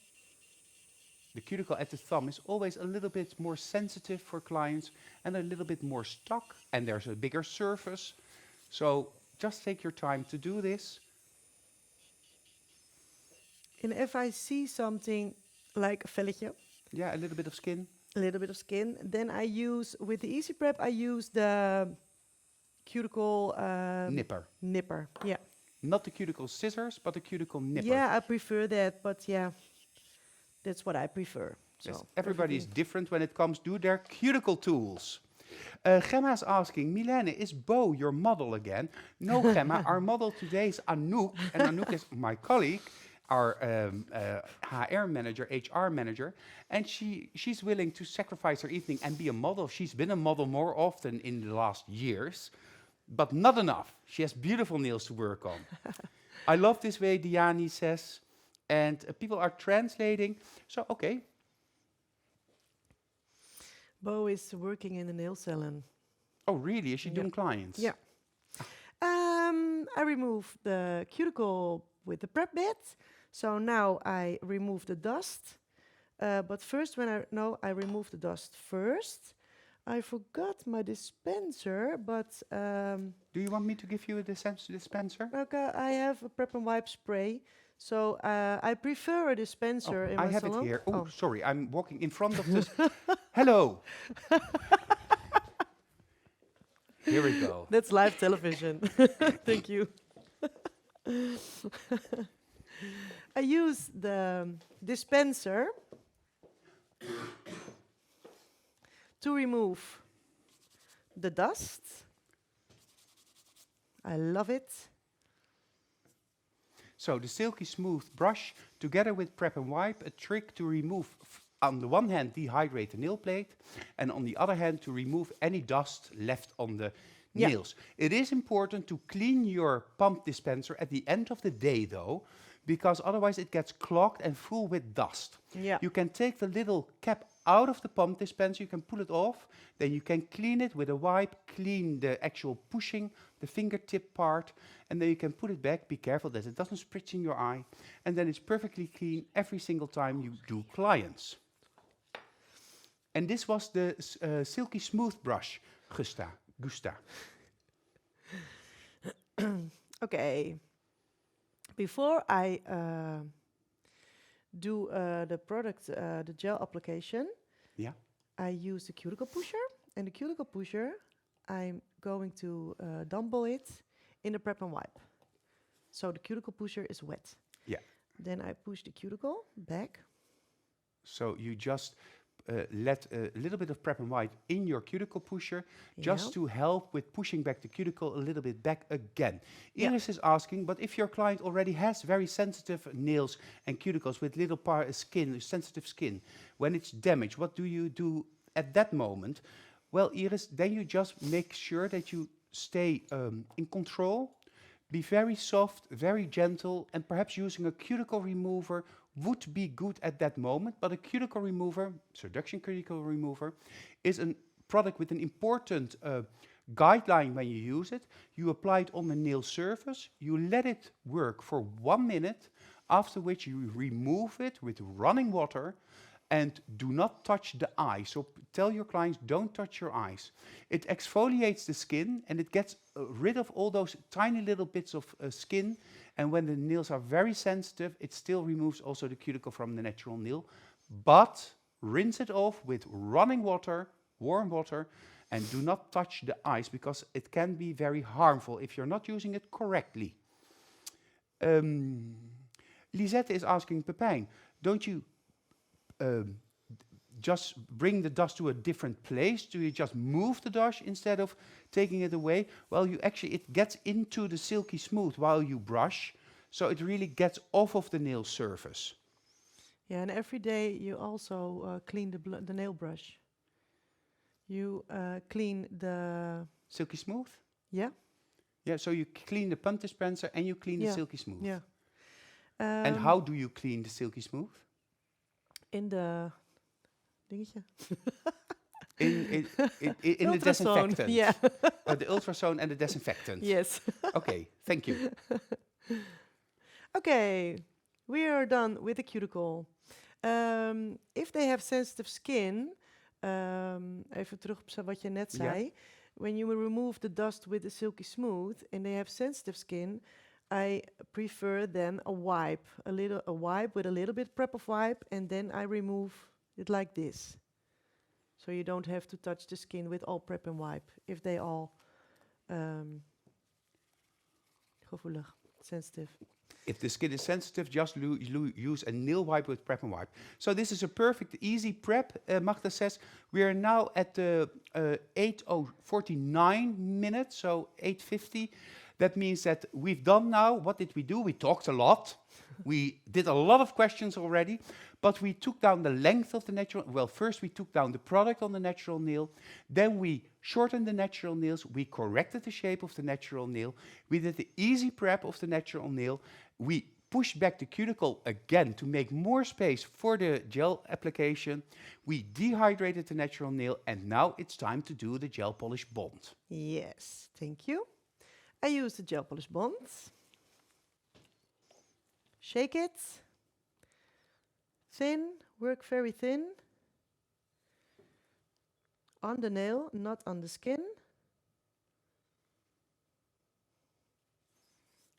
the cuticle at the thumb is always a little bit more sensitive for clients and a little bit more stuck, and there's a bigger surface. So just take your time to do this. And if I see something like a velletje, yeah, a little bit of skin. A little bit of skin, then I use, with the Easy Prep, I use the cuticle nipper, yeah. Not the cuticle scissors, but the cuticle nipper. Yeah, I prefer that, but yeah, that's what I prefer. So yes, everybody is different when it comes to their cuticle tools. Gemma is asking, Mylene, is Bo your model again? No, Gemma, our model today is Anouk, and Anouk is my colleague, our HR manager, and she's willing to sacrifice her evening and be a model. She's been a model more often in the last years, but not enough. She has beautiful nails to work on. I love this way, Diani says, and people are translating. So, okay. Bo is working in the nail salon. Oh, really? Is she doing clients? Yeah. I remove the cuticle with the prep bit. So now I remove the dust. But first, I remove the dust first. I forgot my dispenser, but Do you want me to give you a dispenser? okay, I have a prep and wipe spray. So I prefer a dispenser in I my have it salon. here. Oh, sorry, I'm walking in front of this. Hello. Here we go. That's live television. Thank you. I use the dispenser to remove the dust. I love it. So the Silky Smooth brush, together with Prep and Wipe, a trick to remove, on the one hand, dehydrate the nail plate, and on the other hand, to remove any dust left on the nails. It is important to clean your pump dispenser at the end of the day, though, because otherwise it gets clogged and full with dust. Yeah. You can take the little cap out of the pump dispenser, you can pull it off, then you can clean it with a wipe, clean the actual pushing, the fingertip part, and then you can put it back. Be careful that it doesn't spritz in your eye, and then it's perfectly clean every single time you do clients. And this was the Silky Smooth brush, Gusta. Okay. Before I do the product, the gel application, Yeah. I use the Cuticle Pusher. And the Cuticle Pusher, I'm going to dumble it in the Prep and Wipe. So the Cuticle Pusher is wet. Yeah. Then I push the cuticle back. So you just let a little bit of Prep and Wipe in your Cuticle Pusher, just to help with pushing back the cuticle a little bit back again. Iris is asking, but if your client already has very sensitive nails and cuticles with little skin, sensitive skin, when it's damaged, what do you do at that moment? Well, Iris, then you just make sure that you stay in control, be very soft, very gentle, and perhaps using a cuticle remover would be good at that moment. But a cuticle remover, seduction cuticle remover, is a product with an important guideline when you use it. You apply it on the nail surface, you let it work for 1 minute, after which you remove it with running water and do not touch the eye. So tell your clients, don't touch your eyes. It exfoliates the skin and it gets rid of all those tiny little bits of skin. And when the nails are very sensitive, it still removes also the cuticle from the natural nail. But rinse it off with running water, warm water, and do not touch the eyes because it can be very harmful if you're not using it correctly. Lisette is asking, Pepijn, don't you just bring the dust to a different place? Do you just move the dust instead of taking it away? Well, it gets into the Silky Smooth while you brush, so it really gets off of the nail surface. Yeah, and every day you also clean the nail brush. You clean the... Silky Smooth? Yeah. Yeah, so you clean the pump dispenser and you clean the Silky Smooth. Yeah. And how do you clean the Silky Smooth? In the dingetje. in the disinfectant. Yeah. The ultrasound and the disinfectant. Yes. Okay, thank you. Okay, we are done with the cuticle. If they have sensitive skin, even terug op wat je net zei. When you remove the dust with the Silky Smooth and they have sensitive skin, I prefer then a wipe with a little bit prep of wipe, and then I remove it like this. So you don't have to touch the skin with all prep and wipe if they all gevoelig, sensitive. If the skin is sensitive, just use a nail wipe with Prep and Wipe. So this is a perfect, easy prep. Magda says we are now at the 8:49 minutes, so 8:50. That means that we've done now, what did we do? We talked a lot. We did a lot of questions already, but we took down the length of the natural, well, first we took down the product on the natural nail, then we shortened the natural nails, we corrected the shape of the natural nail, we did the easy prep of the natural nail, we pushed back the cuticle again to make more space for the gel application, we dehydrated the natural nail, and now it's time to do the gel polish bond. Yes, thank you. I use the gel polish bond. Shake it. Thin, work very thin on the nail, not on the skin.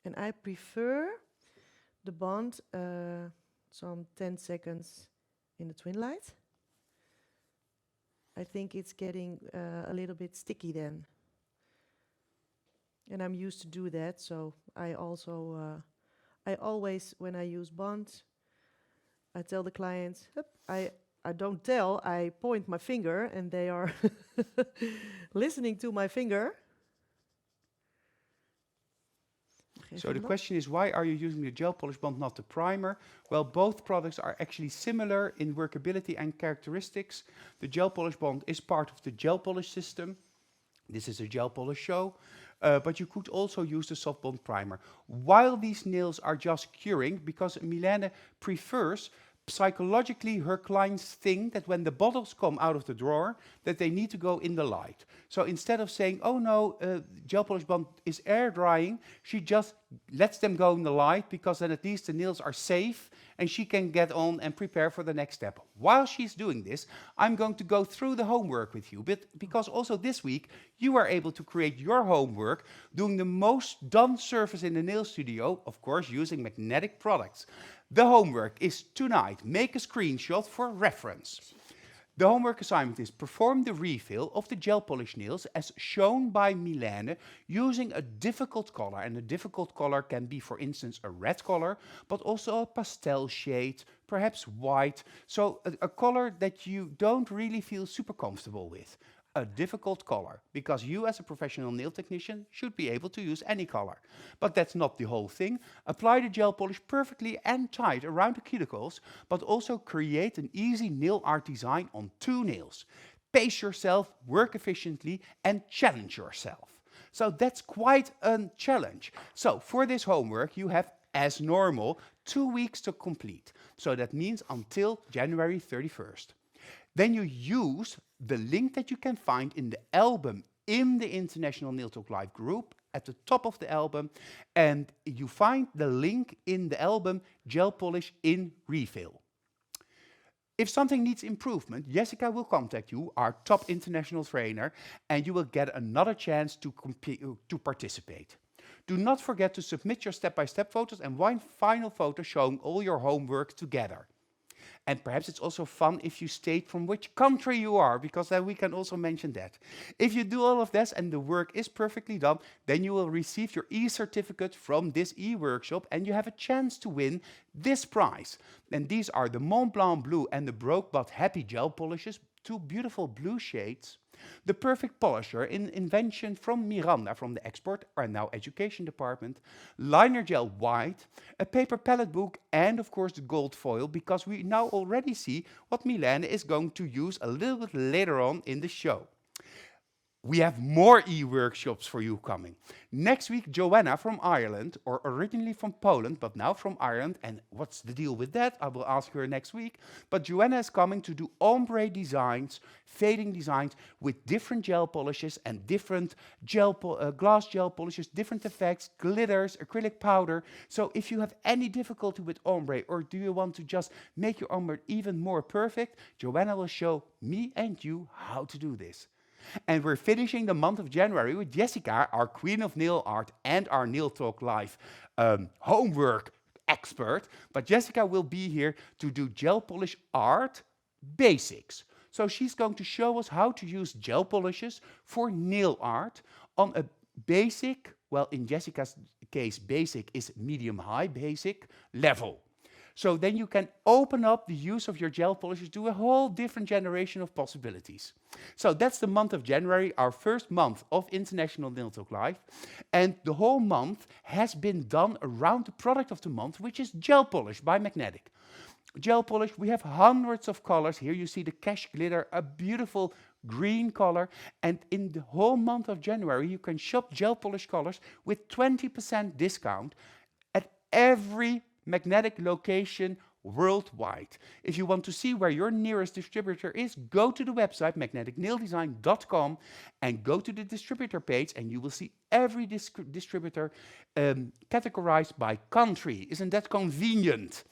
And I prefer the bond some 10 seconds in the twin light. I think it's getting a little bit sticky then. And I'm used to do that, so I also, I always, when I use bond, I tell the clients, I don't tell, I point my finger and they are listening to my finger. So the question is, why are you using the gel polish bond, not the primer? Well, both products are actually similar in workability and characteristics. The gel polish bond is part of the gel polish system. This is a gel polish show, but you could also use the soft bond primer. While these nails are just curing, because Mylene prefers psychologically her clients think that when the bottles come out of the drawer, that they need to go in the light. So instead of saying, oh no, gel polish bond is air drying, she just lets them go in the light, because then at least the nails are safe and she can get on and prepare for the next step. While she's doing this, I'm going to go through the homework with you, but because also this week you are able to create your homework doing the most done surface in the nail studio, of course using magnetic products. The homework is tonight, make a screenshot for reference. The homework assignment is perform the refill of the gel polish nails as shown by Mylene using a difficult color. And a difficult color can be, for instance, a red color, but also a pastel shade, perhaps white. So a color that you don't really feel super comfortable with. A difficult color, because you as a professional nail technician should be able to use any color. But that's not the whole thing. Apply the gel polish perfectly and tight around the cuticles, but also create an easy nail art design on 2 nails. Pace yourself, work efficiently, and challenge yourself. So that's quite a challenge. So for this homework, you have, as normal, 2 weeks to complete. So that means until January 31st. Then you use the link that you can find in the album in the International Nail Talk Live group at the top of the album, and you find the link in the album Gel Polish in Refill. If something needs improvement, Jessica will contact you, our top international trainer, and you will get another chance to participate. Do not forget to submit your step-by-step photos and one final photo showing all your homework together. And perhaps it's also fun if you state from which country you are, because then we can also mention that. If you do all of this and the work is perfectly done, then you will receive your e-certificate from this e-workshop and you have a chance to win this prize. And these are the Montblanc Blue and the Broke But Happy Gel Polishes, 2 beautiful blue shades. The Perfect Polisher, an invention from Miranda from the Export and now Education Department, Linergel White, a paper palette book, and of course the gold foil, because we now already see what Mylene is going to use a little bit later on in the show. We have more e-workshops for you coming. Next week, Joanna from Ireland, or originally from Poland, but now from Ireland. And what's the deal with that? I will ask her next week. But Joanna is coming to do ombre designs, fading designs with different gel polishes and different glass gel polishes, different effects, glitters, acrylic powder. So if you have any difficulty with ombre, or do you want to just make your ombre even more perfect, Joanna will show me and you how to do this. And we're finishing the month of January with Jessica, our Queen of Nail Art and our Nail Talk Live homework expert. But Jessica will be here to do gel polish art basics. So she's going to show us how to use gel polishes for nail art on a basic, well, in Jessica's case, basic is medium-high basic level. So then you can open up the use of your gel polishes to a whole different generation of possibilities. So that's the month of January, our first month of International Nail Talk Live. And the whole month has been done around the product of the month, which is gel polish by Magnetic. Gel polish, we have hundreds of colors. Here you see the Cash Glitter, a beautiful green color. And in the whole month of January, you can shop gel polish colors with 20% discount at every Magnetic location worldwide. If you want to see where your nearest distributor is, go to the website magneticnaildesign.com and go to the distributor page, and you will see every distributor categorized by country. Isn't that convenient?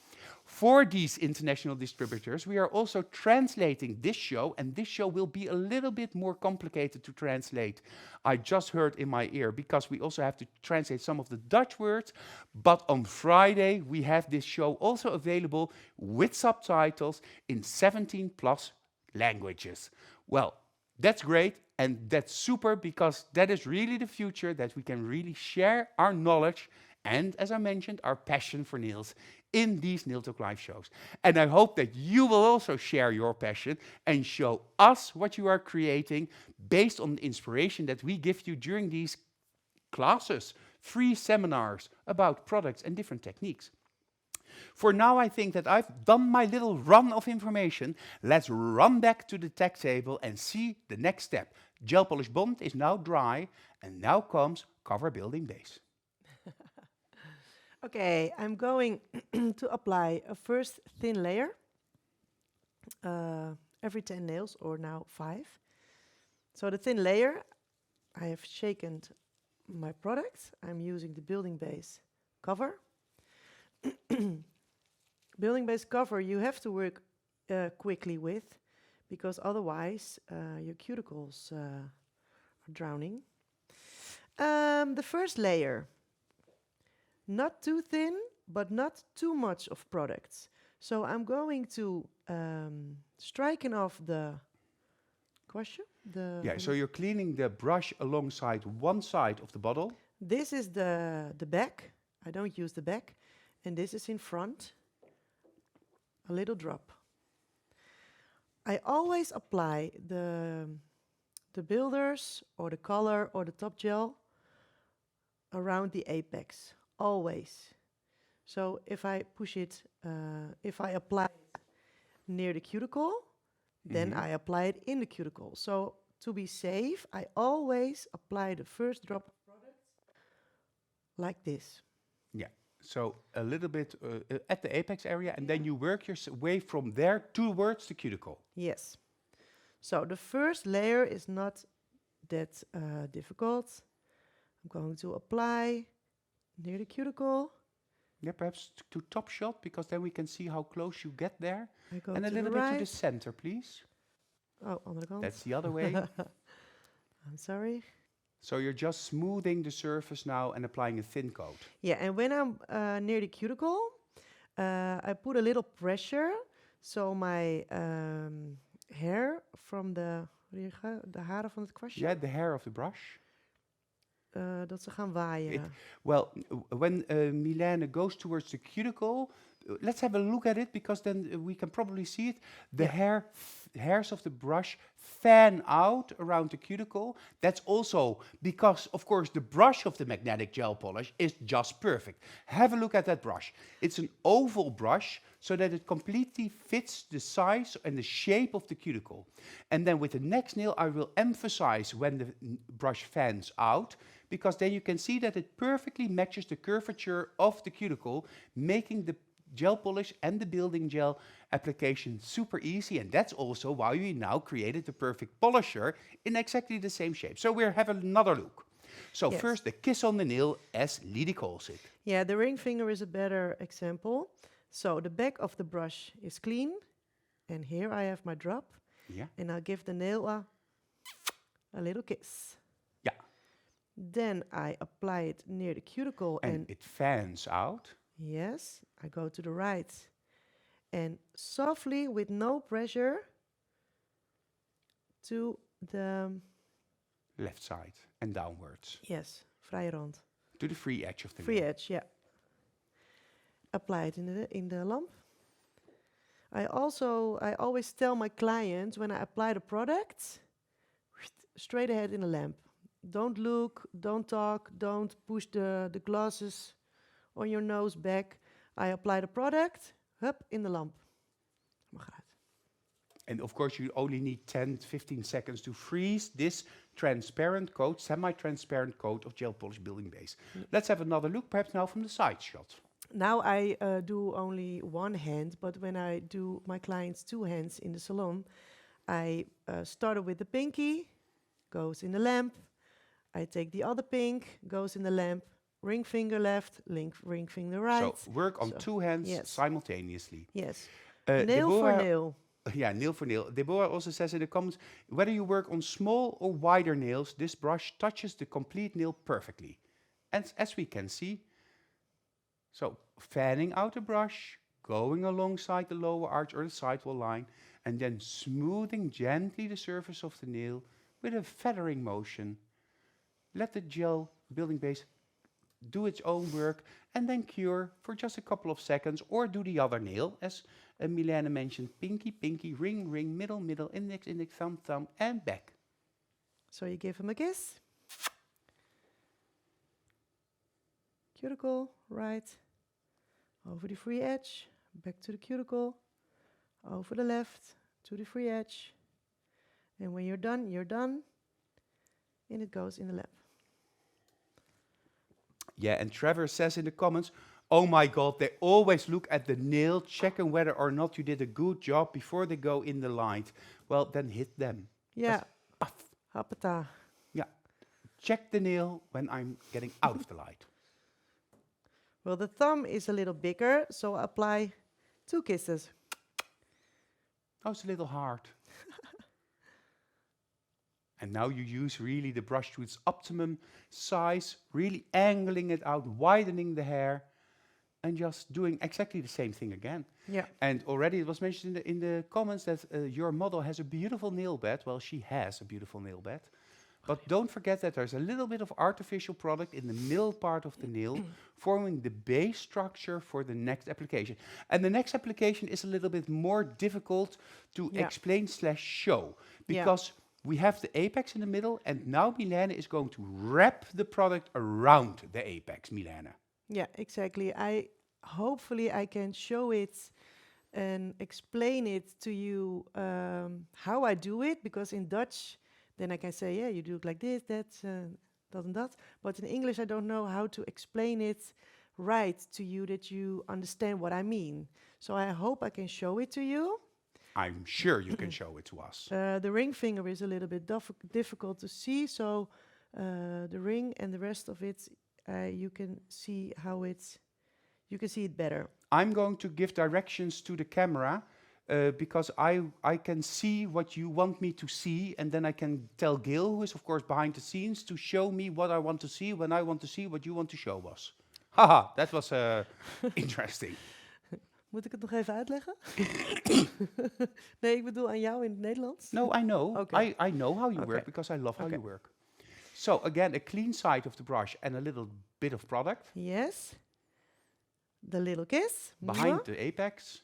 For these international distributors, we are also translating this show, and this show will be a little bit more complicated to translate. I just heard in my ear, because we also have to translate some of the Dutch words, but on Friday we have this show also available with subtitles in 17 plus languages. Well, that's great, and that's super, because that is really the future, that we can really share our knowledge and, as I mentioned, our passion for nails in these Nail Talk Live shows. And I hope that you will also share your passion and show us what you are creating based on the inspiration that we give you during these classes, free seminars about products and different techniques. For now, I think that I've done my little run of information. Let's run back to the tech table and see the next step. Gel polish bond is now dry, and now comes cover building base. Okay, I'm going to apply a first thin layer every 10 nails, or now 5. So the thin layer, I have shaken my product. I'm using the building base cover. Building base cover you have to work quickly with, because otherwise your cuticles are drowning. The first layer, not too thin, but not too much of products. So I'm going to striken off the question. So you're cleaning the brush alongside one side of the bottle. This is the back. I don't use the back. And this is in front. A little drop. I always apply the builders or the color or the top gel around the apex. Always. So if I push it, if I apply it near the cuticle, then I apply it in the cuticle. So to be safe, I always apply the first drop of product like this. Yeah. So a little bit at the apex area, and then you work your way from there towards the cuticle. Yes. So the first layer is not that difficult. I'm going to apply near the cuticle. Yeah, perhaps to top shot, because then we can see how close you get there. I go and a to little the bit right. to the center, please. Oh, andere kant. That's the other way. I'm sorry. So you're just smoothing the surface now and applying a thin coat. Yeah, and when I'm near the cuticle, I put a little pressure, so my hair from de haren van het kwastje. Yeah, the hair of the brush. Dat ze gaan waaien. When Mylene goes towards the cuticle, let's have a look at it, because then we can probably see it. The hairs of the brush fan out around the cuticle. That's also because, of course, the brush of the magnetic gel polish is just perfect. Have a look at that brush. It's an oval brush, so that it completely fits the size and the shape of the cuticle. And then with the next nail, I will emphasize when the brush fans out, because then you can see that it perfectly matches the curvature of the cuticle, making the gel polish and the building gel application super easy. And that's also why we now created the perfect polisher in exactly the same shape. So we'll have another look. So first, the kiss on the nail, as Lydie calls it. Yeah, the ring finger is a better example. So the back of the brush is clean, and here I have my drop. Yeah. And I'll give the nail a little kiss. Yeah. Then I apply it near the cuticle, and it fans out. Yes, I go to the right, and softly, with no pressure, to the left side and downwards. Yes, vrije rand. To the free edge of the free nail. edge, yeah. Apply it in the lamp. I always tell my clients, when I apply the product, straight ahead in the lamp. Don't look, don't talk, don't push the glasses on your nose back. I apply the product, hup, in the lamp. Mag eruit. And of course, you only need 10, 15 seconds to freeze this transparent coat, semi-transparent coat of gel polish building base. Let's have another look, perhaps now from the side shot. Now I do only one hand, but when I do my clients 2 hands in the salon, I started with the pinky, goes in the lamp. I take the other pink, goes in the lamp, ring finger left, ring finger right. So work on So, two hands yes. simultaneously. Yes. Uh, Nail for Deborah- nail. Yeah, nail for nail. Deborah also says in the comments, whether you work on small or wider nails, this brush touches the complete nail perfectly. And as we can see, so fanning out the brush, going alongside the lower arch or the sidewall line, and then smoothing gently the surface of the nail with a feathering motion. Let the gel building base do its own work and then cure for just a couple of seconds, or do the other nail, as Mylene mentioned, pinky, pinky, ring, ring, middle, middle, index, index, thumb, thumb, and back. So you give him a kiss. Cuticle, right. Over the free edge, back to the cuticle. Over the left, to the free edge. And when you're done, you're done. And it goes in the lab. Yeah, and Trevor says in the comments, oh my God, they always look at the nail, checking whether or not you did a good job before they go in the light. Well, then hit them. Yeah. Puff. Hoppata. Yeah. Check the nail when I'm getting out of the light. Well, the thumb is a little bigger, so apply 2 kisses. Oh, it's a little hard. And now you use really the brush to its optimum size, really angling it out, widening the hair, and just doing exactly the same thing again. Yeah. And already it was mentioned in the comments that your model has a beautiful nail bed. Well, she has a beautiful nail bed. But don't forget that there's a little bit of artificial product in the middle part of the nail, forming the base structure for the next application. And the next application is a little bit more difficult to explain / show, because we have the apex in the middle, and now Mylene is going to wrap the product around the apex, Mylene. Yeah, exactly. Hopefully I can show it and explain it to you how I do it, because in Dutch, then I can say, yeah, you do it like this, that, and that. But in English, I don't know how to explain it right to you that you understand what I mean. So I hope I can show it to you. I'm sure you can show it to us. The ring finger is a little bit difficult to see, so the ring and the rest of it, you can see how you can see it better. I'm going to give directions to the camera because I can see what you want me to see, and then I can tell Gail, who is of course behind the scenes, to show me what I want to see when I want to see what you want to show us. Haha, that was interesting. Moet ik het nog even uitleggen? Nee, ik bedoel aan jou in het Nederlands. No, I know. Okay. I know how you Okay. work because I love how you Okay. work. So again, a clean side of the brush and a little bit of product Yes. The little kiss. behind Mwah. the apex.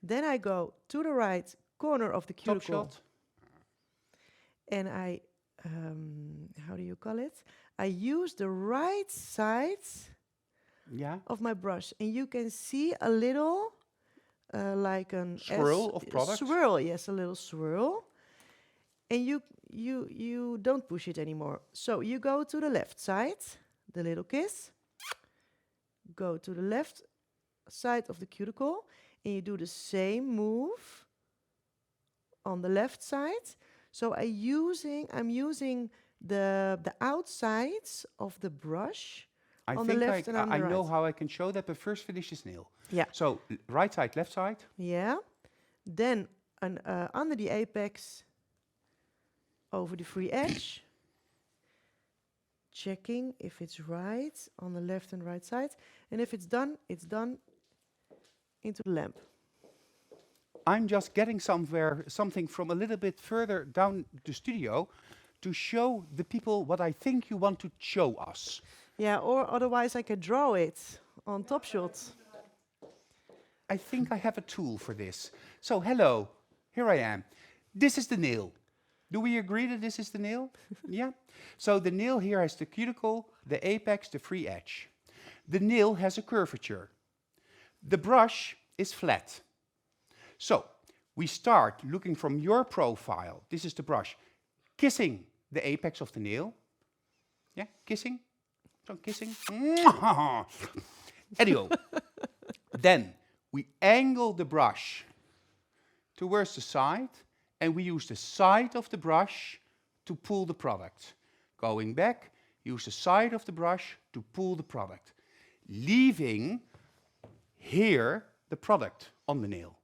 Then I go to the right corner of the Top cuticle. shot. And I, how do you call it? I use the right side Yeah. of my brush. And you can see a little, like an Swirl of product. Swirl, yes, a little swirl. And you don't push it anymore. So you go to the left side, the little kiss. Go to the left side of the cuticle, and you do the same move on the left side. So I'm using the outsides of the brush I on the think left and on the I know right. how I can show that, but first finish this nail. Yeah. So right side, left side. Yeah. Then under the apex, over the free edge, checking if it's right on the left and right side. And if it's done into the lamp. I'm just getting something from a little bit further down the studio to show the people what I think you want to show us. Yeah, or otherwise I can draw it on Top Shot. I think I have a tool for this. So hello, here I am. This is the nail. Do we agree that this is the nail? Yeah. So the nail here has the cuticle, the apex, the free edge. The nail has a curvature. The brush is flat. So we start looking from your profile. This is the brush. Kissing the apex of the nail. Yeah, kissing. So kissing. Anyhow, then we angle the brush towards the side, and we use the side of the brush to pull the product. Going back, use the side of the brush to pull the product, leaving here the product on the nail.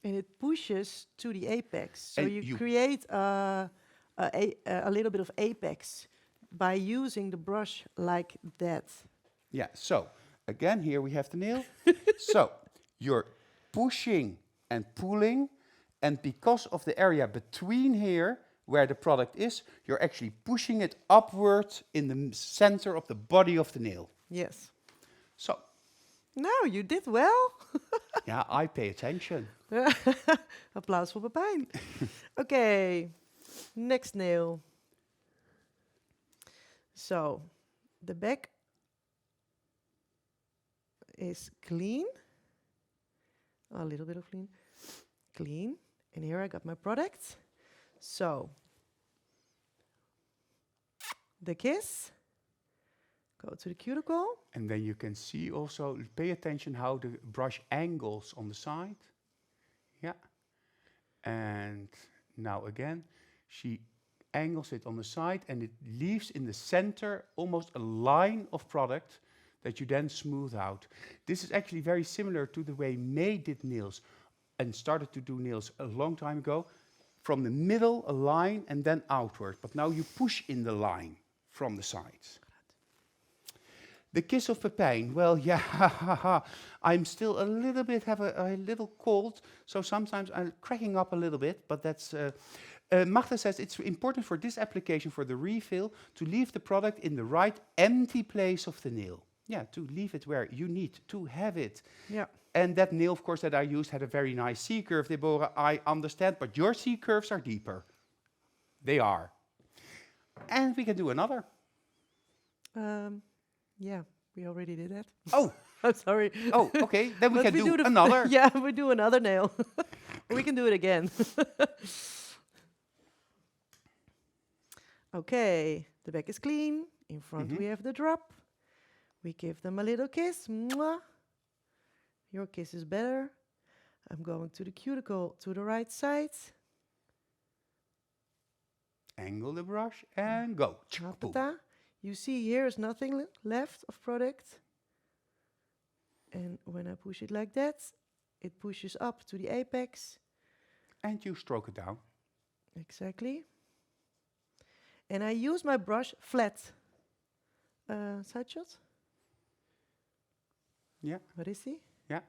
And it pushes to the apex. So And you you- create a little bit of apex by using the brush like that. Yeah, so again, here we have the nail. So you're pushing and pulling, and because of the area between here, where the product is, you're actually pushing it upward in the center of the body of the nail. Yes. So, Nou, you did well. yeah, I pay attention. Applaus voor Pepijn. Okay, next nail. So, the back is clean. A little bit of clean. Clean. And here I got my product. So, the kiss. Go to the cuticle. And then you can see also, pay attention how the brush angles on the side. Yeah. And now again, she angles it on the side and it leaves in the center almost a line of product that you then smooth out. This is actually very similar to the way May did nails and started to do nails a long time ago. From the middle, a line, and then outward. But now you push in the line from the sides. The kiss of Pepijn. Well, yeah, I'm still a little bit, have a little cold, so sometimes I'm cracking up a little bit, but that's... Magda says it's important for this application, for the refill, to leave the product in the right empty place of the nail. Yeah, to leave it where you need to have it. Yeah. And that nail, of course, that I used had a very nice C-curve, Deborah, I understand, but your C-curves are deeper. They are. And we can do another. Yeah, we already did that. Oh, I'm sorry. oh, okay, then we But can do the another. Yeah, we do another nail. We can do it again. Okay, the back is clean. In front we have the drop. We give them a little kiss. Mwah. Your kiss is better. I'm going to the cuticle to the right side. Angle the brush and go. Boom. Hoppata. You see here is nothing left of product. And when I push it like that, it pushes up to the apex. And you stroke it down. Exactly. And I use my brush flat. Side shot. Yeah, What is he? yeah.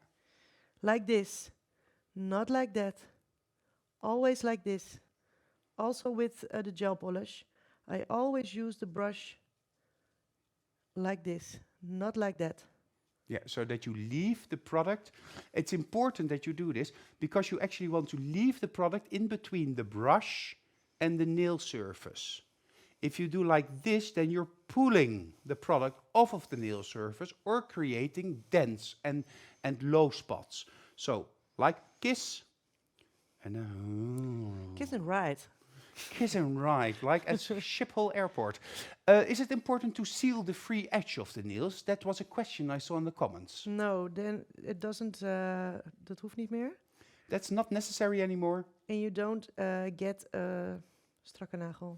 Like this. Not like that. Always like this. Also with the gel polish. I always use the brush like this. Not like that. Yeah, so that you leave the product. It's important that you do this because you actually want to leave the product in between the brush and the nail surface. If you do like this, then you're pulling the product off of the nail surface or creating dents and low spots. So, like kiss, and Kiss and ride. kiss and ride, like at Schiphol Airport. Is it important to seal the free edge of the nails? That was a question I saw in the comments. No, then it doesn't, dat hoeft niet meer. That's not necessary anymore. And you don't get a strakke nagel.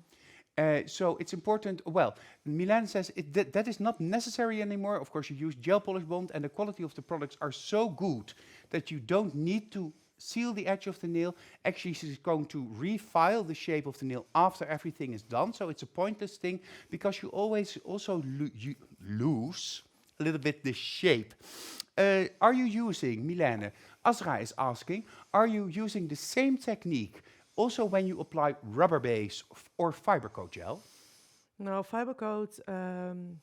So it's important, well, Mylene says that is not necessary anymore. Of course, you use gel polish bond and the quality of the products are so good that you don't need to seal the edge of the nail. Actually, she's going to refile the shape of the nail after everything is done. So it's a pointless thing because you always also lose a little bit the shape. Are you using, Mylene, Azra is asking, are you using the same technique also when you apply rubber base or fiber coat gel? No, fiber coat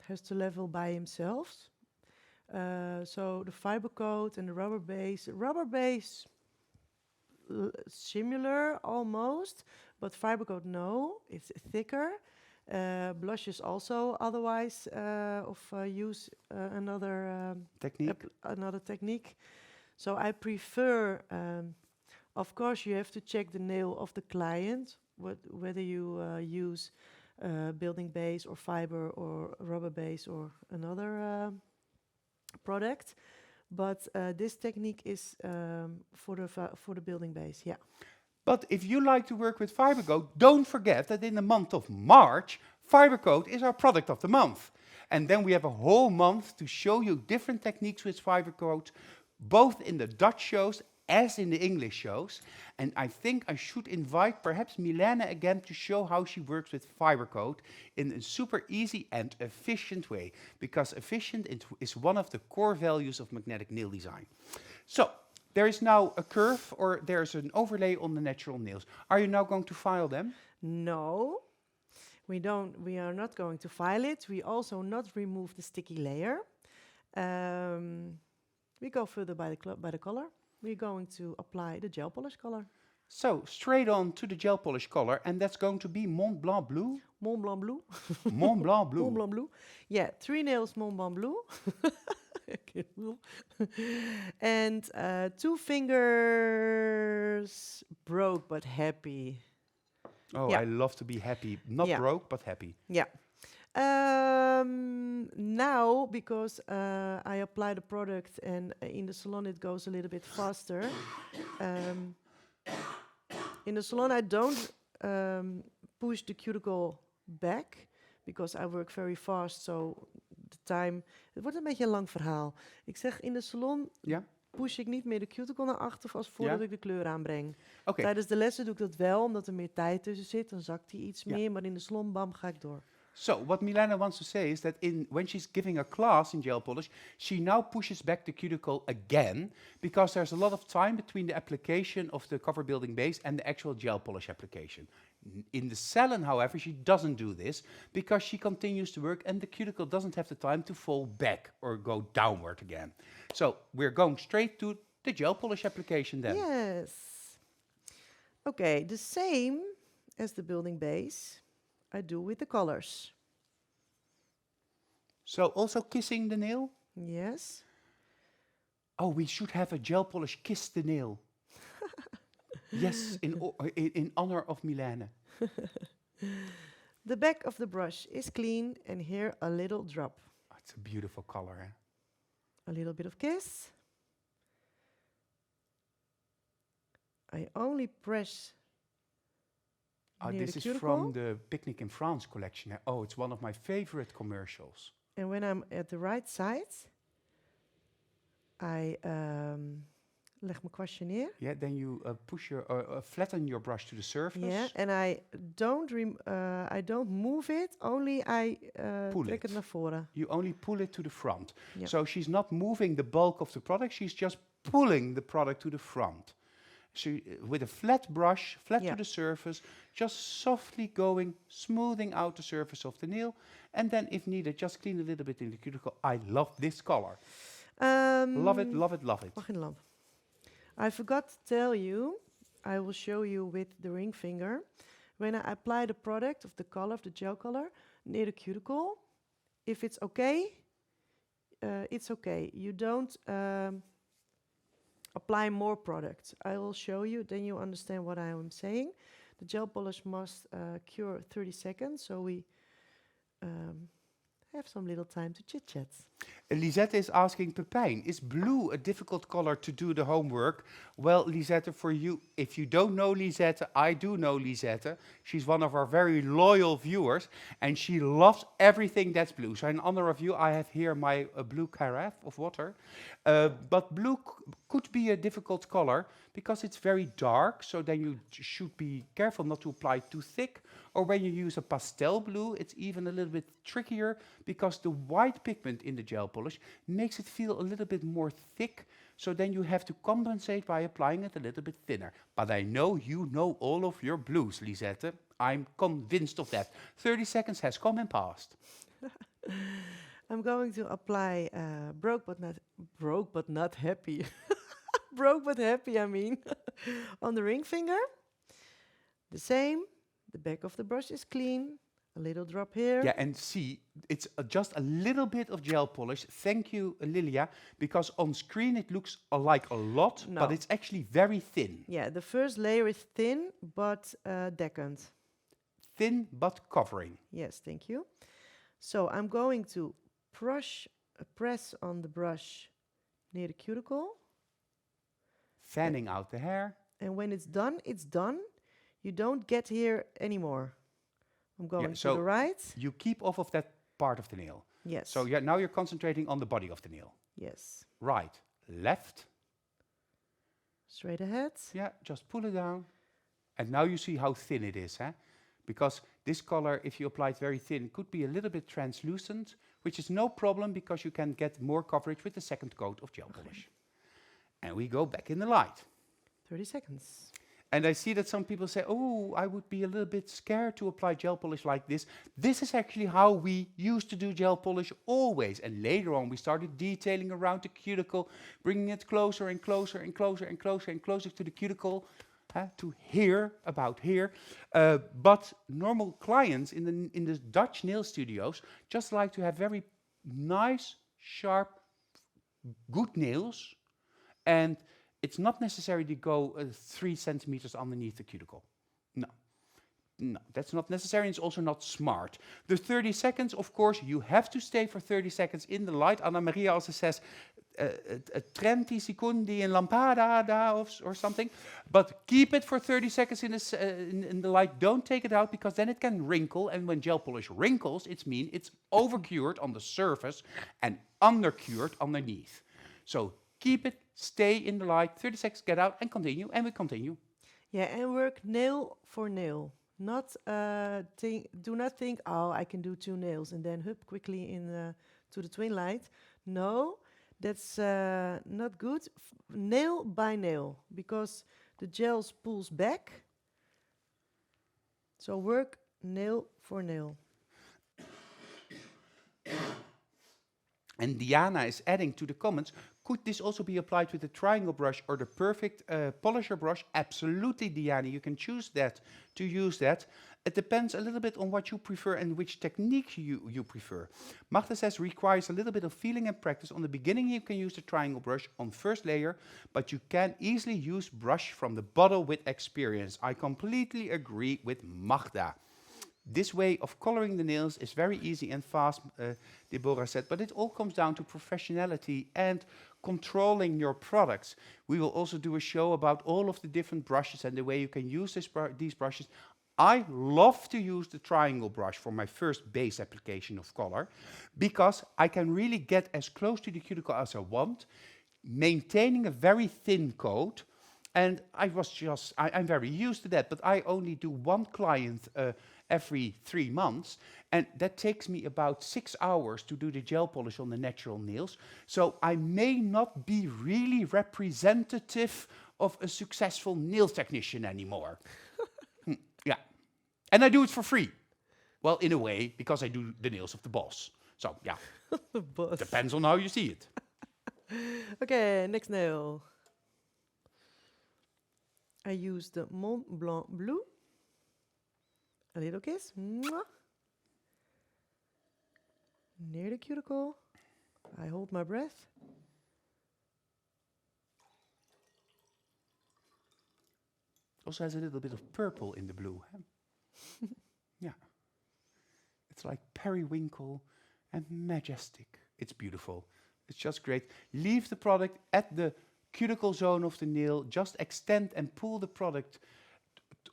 has to level by himself. So the fiber coat and the rubber base similar almost, but fiber coat no, it's thicker. Blushes also otherwise use another technique. So I prefer. Of course, you have to check the nail of the client, whether you use building base or fiber or rubber base or another product. But this technique is for the building base, yeah. But if you like to work with fiber coat, don't forget that in the month of March, Fiber coat is our product of the month. And then we have a whole month to show you different techniques with fiber coat, both in the Dutch shows as in the English shows. And I think I should invite perhaps Mylene again to show how she works with fiber coat in a super easy and efficient way, because efficient is one of the core values of magnetic nail design. So there is now a curve, or there's an overlay on the natural nails. Are you now going to file them? No, we don't. We are not going to file it. We also not remove the sticky layer. We go further by the color. We're going to apply the gel polish color. So straight on to the gel polish color, and that's going to be Montblanc blue. Montblanc blue. Montblanc blue. Montblanc blue. Yeah, 3 nails Montblanc blue. And 2 fingers broke but happy. Oh, Yeah. I love to be happy. Not Yeah. broke, but happy. Yeah. Now, because I apply the product and in the salon it goes a little bit faster. In the salon I don't push the cuticle back because I work very fast, so the time... Het wordt een beetje een lang verhaal. Ik zeg, in de salon Ja? push ik niet meer de cuticle naar achter als voordat Ja? ik de kleur aanbreng. Okay. Tijdens de lessen doe ik dat wel, omdat er meer tijd tussen zit. Dan zakt hij iets Ja. meer, maar in de salon, bam, ga ik door. So what Mylene wants to say is that when she's giving a class in gel polish, she now pushes back the cuticle again, because there's a lot of time between the application of the cover building base and the actual gel polish application. In the salon, however, she doesn't do this because she continues to work and the cuticle doesn't have the time to fall back or go downward again. So we're going straight to the gel polish application then. Yes. Okay, the same as the building base I do with the colors. So also kissing the nail? Yes. Oh, we should have a gel polish kiss the nail. Yes, in honor of Mylene. The back of the brush is clean and here a little drop. Oh, it's a beautiful color, eh? A little bit of kiss. I only press near This the is cuticle. from the Picnic in France collection. Eh? Oh, it's one of my favorite commercials. And when I'm at the right side, I leg mijn kwastje neer. Yeah, then you flatten your brush to the surface. Yeah, and I don't move it. Only I Pull trek it. het naar voren. You only pull it to the front. Yeah. So she's not moving the bulk of the product, she's just pulling the product to the front. So with a flat brush, flat Yeah. to the surface, just softly going, smoothing out the surface of the nail. And then if needed, just clean a little bit in the cuticle. I love this color. Love it, love it, love it. Mag in de lamp. I forgot to tell you, I will show you with the ring finger. When I apply the product of the color, of the gel color, near the cuticle, if it's okay, it's okay. You don't apply more product. I will show you, then you understand what I am saying. The gel polish must cure 30 seconds, so we have some little time to chit-chat. Lisette is asking, Pepijn, is blue a difficult color to do the homework? Well, Lisette, for you, if you don't know Lisette, I do know Lisette. She's one of our very loyal viewers, and she loves everything that's blue. So in honor of you, I have here my blue carafe of water. But blue could be a difficult color because it's very dark, so then you should be careful not to apply too thick. Or when you use a pastel blue, it's even a little bit trickier because the white pigment in the gel polish makes it feel a little bit more thick. So then you have to compensate by applying it a little bit thinner. But I know you know all of your blues, Lisette. I'm convinced of that. 30 seconds has come and passed. I'm going to apply broke but not happy. Broke but happy, I mean. On the ring finger. The same. The back of the brush is clean. A little drop here. Yeah, and see, it's just a little bit of gel polish. Thank you, Lilia, because on screen it looks like a lot, No. but it's actually very thin. Yeah, the first layer is thin but deckant. Thin but covering. Yes, thank you. So I'm going to press on the brush near the cuticle. Fanning out the hair. And when it's done, it's done. You don't get here anymore. I'm going to so the right. you keep off of that part of the nail. Yes. So now you're concentrating on the body of the nail. Yes. Right, left. Straight ahead. Yeah, just pull it down. And now you see how thin it is, huh? Because this color, if you apply it very thin, could be a little bit translucent, which is no problem because you can get more coverage with the second coat of gel polish. And we go back in the light. 30 seconds. And I see that some people say, oh, I would be a little bit scared to apply gel polish like this. This is actually how we used to do gel polish always. And later on, we started detailing around the cuticle, bringing it closer and closer and closer and closer and closer to the cuticle, to here, about here. But normal clients in the Dutch nail studios just like to have very nice, sharp, good nails. And it's not necessary to go 3 centimeters underneath the cuticle. No, that's not necessary. It's also not smart. The 30 seconds, of course, you have to stay for 30 seconds in the light. Anna Maria also says 30 secondi in lampada or something. But keep it for 30 seconds in the light. Don't take it out because then it can wrinkle. And when gel polish wrinkles, it means it's overcured on the surface and undercured underneath. So keep it, stay in the light, 30 seconds, get out, and continue, and we continue. Yeah, and work nail for nail. Not do not think, oh, I can do 2 nails and then hup quickly to the twin light. No, that's not good. Nail by nail, because the gel pulls back. So work nail for nail. And Diana is adding to the comments, could this also be applied with the triangle brush or the perfect polisher brush? Absolutely, Diana, you can choose that to use that. It depends a little bit on what you prefer and which technique you prefer. Magda says requires a little bit of feeling and practice. On the beginning you can use the triangle brush on first layer, but you can easily use brush from the bottle with experience. I completely agree with Magda. This way of coloring the nails is very easy and fast, Deborah said, but it all comes down to professionality and controlling your products. We will also do a show about all of the different brushes and the way you can use these brushes. I love to use the triangle brush for my first base application of color because I can really get as close to the cuticle as I want, maintaining a very thin coat. And I'm very used to that, but I only do one client every 3 months, and that takes me about 6 hours to do the gel polish on the natural nails. So I may not be really representative of a successful nail technician anymore. Yeah, and I do it for free. Well, in a way, because I do the nails of the boss. So yeah, The boss. depends on how you see it. Okay, next nail. I use the Montblanc blue. A little kiss. Mwah. Near the cuticle. I hold my breath. Also has a little bit of purple in the blue. Huh? Yeah. It's like periwinkle and majestic. It's beautiful. It's just great. Leave the product at the cuticle zone of the nail. Just extend and pull the product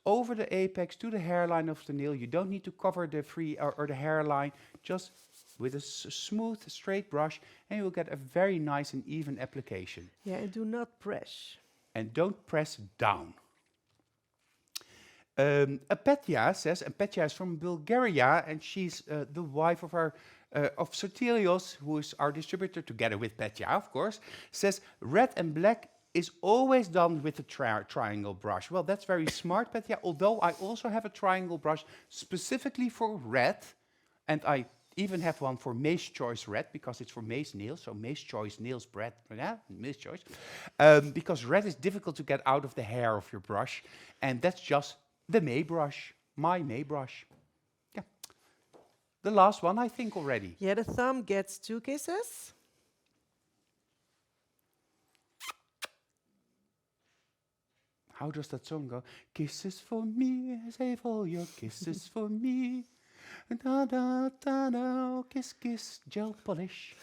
over the apex to the hairline of the nail. You don't need to cover the free or the hairline. Just with a smooth, straight brush, and you'll get a very nice and even application. Yeah, and do not press. And don't press down. Petya says, and Petya is from Bulgaria, and she's the wife of our of Sotirios, who is our distributor, together with Petya, of course, says red and black is always done with the triangle brush. Well, that's very smart, Petya, although I also have a triangle brush specifically for red, and I even have one for Mace Choice Red, because it's for Mace nails, so Mace Choice nails bread, yeah, Mace Choice, because red is difficult to get out of the hair of your brush, and that's just the May brush, my May brush. Yeah. The last one, I think, already. Yeah, the thumb gets 2 kisses. How does that song go? Kisses for me, save all your kisses for me. Da da da da, kiss kiss, gel polish.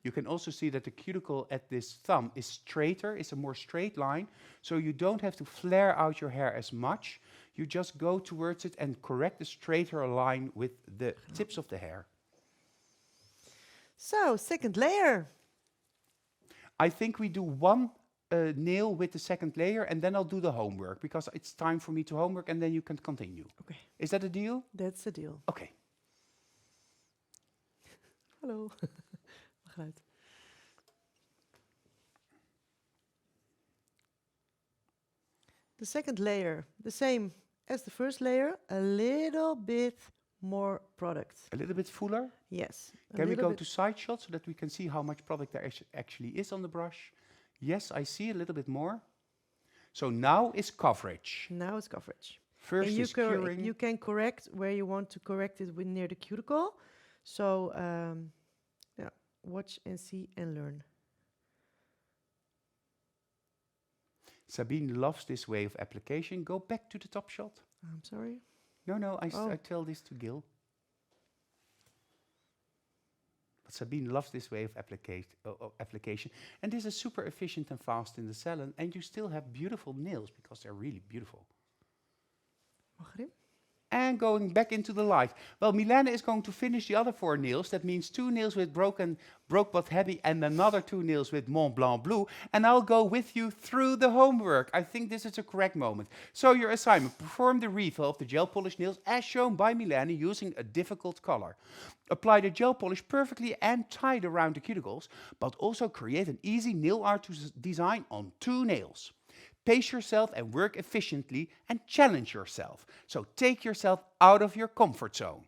You can also see that the cuticle at this thumb is straighter, it's a more straight line, so you don't have to flare out your hair as much. you just go towards it and correct the straighter line with the tips of the hair. So, second layer. I think we do one nail with the second layer, and then I'll do the homework, because it's time for me to homework, and then you can continue. Okay, Is that a deal? that's the deal. Okay. Hallo. Mag eruit. The second layer, the same as the first layer, a little bit more product. A little bit fuller. Yes. Can we go to side shots so that we can see how much product there actually is on the brush? Yes, I see a little bit more. So now is coverage. Now it's coverage. First And you, is curing. you can correct where you want to correct it with near the cuticle. So, yeah, watch and see and learn. Sabine loves this way of application. Go back to the top shot. I'm sorry. No, I Oh. tell this to Gil. But Sabine loves this way of application. And this is super efficient and fast in the salon. And you still have beautiful nails, because they're really beautiful. Mag erin? And going back into the light. Well, Mylene is going to finish the other 4 nails. That means 2 nails with broke but heavy, and another 2 nails with Montblanc blue. And I'll go with you through the homework. I think this is a correct moment. So your assignment: perform the refill of the gel polish nails as shown by Mylene using a difficult color. Apply the gel polish perfectly and tight around the cuticles, but also create an easy nail art design on 2 nails. Pace yourself and work efficiently and challenge yourself. So take yourself out of your comfort zone.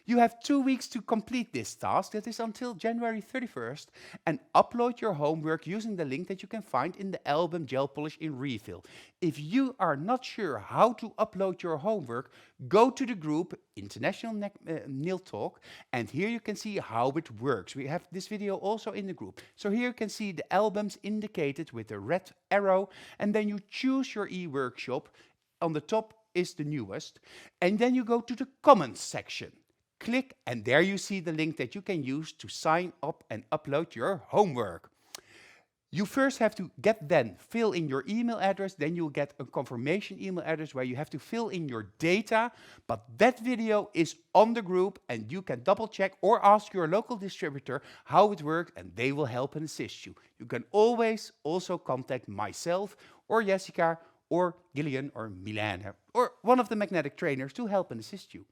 You have 2 weeks to complete this task, that is until January 31st, and upload your homework using the link that you can find in the album Gel Polish in Refill. If you are not sure how to upload your homework, go to the group International Nail Talk, and here you can see how it works. We have this video also in the group. So here you can see the albums indicated with the red arrow, and then you choose your e-workshop. On the top is the newest, and then you go to the comments section. Click, and there you see the link that you can use to sign up and upload your homework. You first have to fill in your email address, then you'll get a confirmation email address where you have to fill in your data, but that video is on the group, and you can double check or ask your local distributor how it works, and they will help and assist you. You can always also contact myself or Jessica or Gillian or Mylene or one of the magnetic trainers to help and assist you.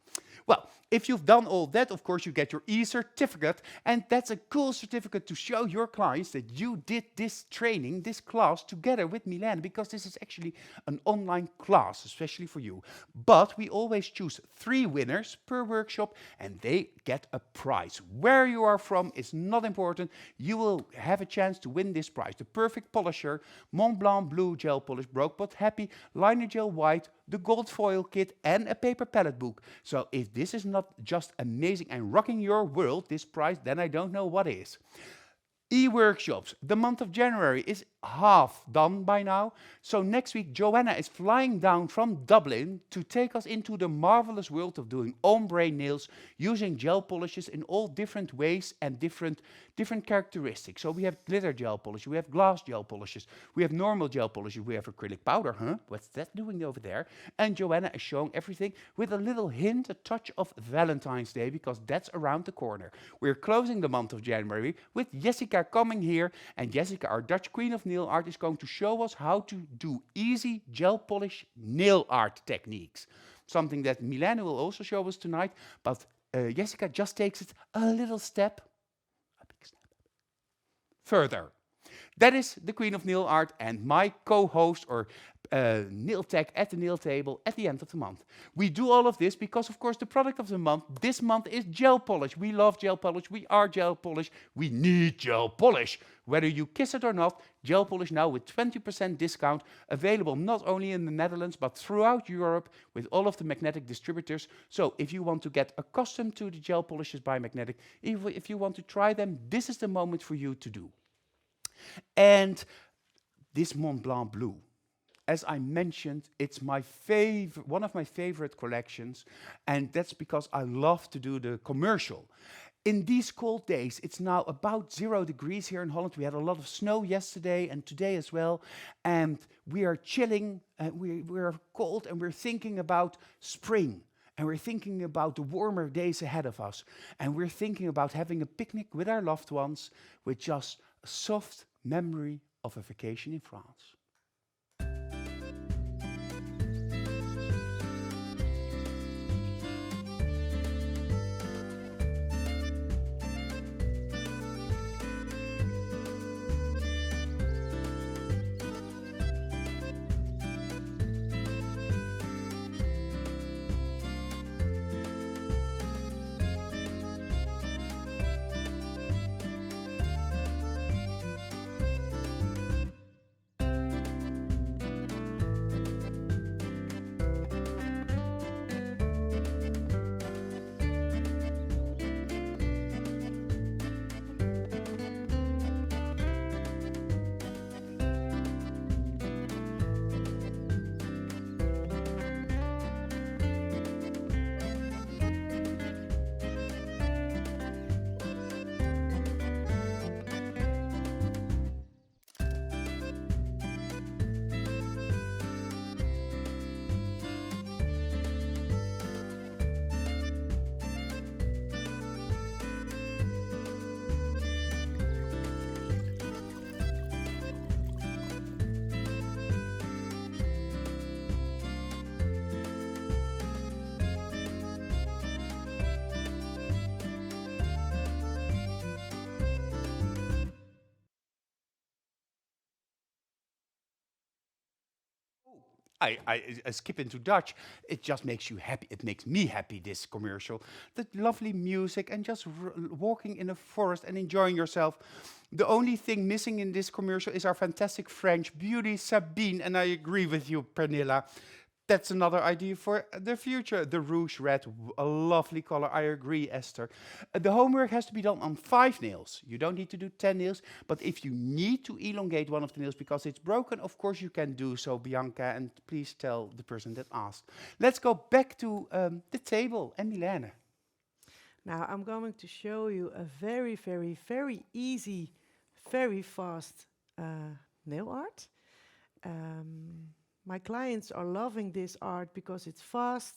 Well, if you've done all that, of course, you get your e-certificate, and that's a cool certificate to show your clients that you did this training, this class, together with Mylene, because this is actually an online class, especially for you. But we always choose 3 winners per workshop, and they get a prize. Where you are from is not important. You will have a chance to win this prize. The perfect polisher, Montblanc blue gel polish, broke but happy, Linergel white, the gold foil kit, and a paper palette book. So if this is not just amazing and rocking your world, this prize, then I don't know what is. E-workshops. The month of January is half done by now. So next week, Joanna is flying down from Dublin to take us into the marvelous world of doing ombre nails using gel polishes in all different ways and different characteristics. So we have glitter gel polish, we have glass gel polishes, we have normal gel polishes, we have acrylic powder, what's that doing over there? And Joanna is showing everything with a little hint, a touch of Valentine's Day, because that's around the corner. We're closing the month of January with Jessica coming here, and Jessica, our Dutch queen of nail art, is going to show us how to do easy gel polish nail art techniques. Something that Mylene will also show us tonight, but Jessica just takes it a little step, a big step, further. That is the queen of nail art and my co-host or nail tech at the nail table at the end of the month. We do all of this because, of course, the product of the month this month is gel polish. We love gel polish. We are gel polish. We need gel polish. Whether you kiss it or not, gel polish now with 20% discount, available not only in the Netherlands but throughout Europe with all of the magnetic distributors. So if you want to get accustomed to the gel polishes by Magnetic, if you want to try them, this is the moment for you to do. And this Montblanc blue, as I mentioned, it's my one of my favorite collections, and that's because I love to do the commercial. In these cold days, it's now about 0 degrees here in Holland. We had a lot of snow yesterday and today as well. And we are chilling, we're cold, and we're thinking about spring. And we're thinking about the warmer days ahead of us. And we're thinking about having a picnic with our loved ones with just a soft memory of a vacation in France. I skip into Dutch. It just makes you happy. It makes me happy, this commercial. The lovely music and just walking in a forest and enjoying yourself. The only thing missing in this commercial is our fantastic French beauty, Sabine. And I agree with you, Pernilla. That's another idea for the future. The rouge red, a lovely color. I agree, Esther. The homework has to be done on 5 nails. You don't need to do 10 nails, but if you need to elongate one of the nails because it's broken, of course you can do so, Bianca, and please tell the person that asked. Let's go back to the table and Mylene. Now I'm going to show you a very, very, very easy, very fast nail art. My clients are loving this art because it's fast,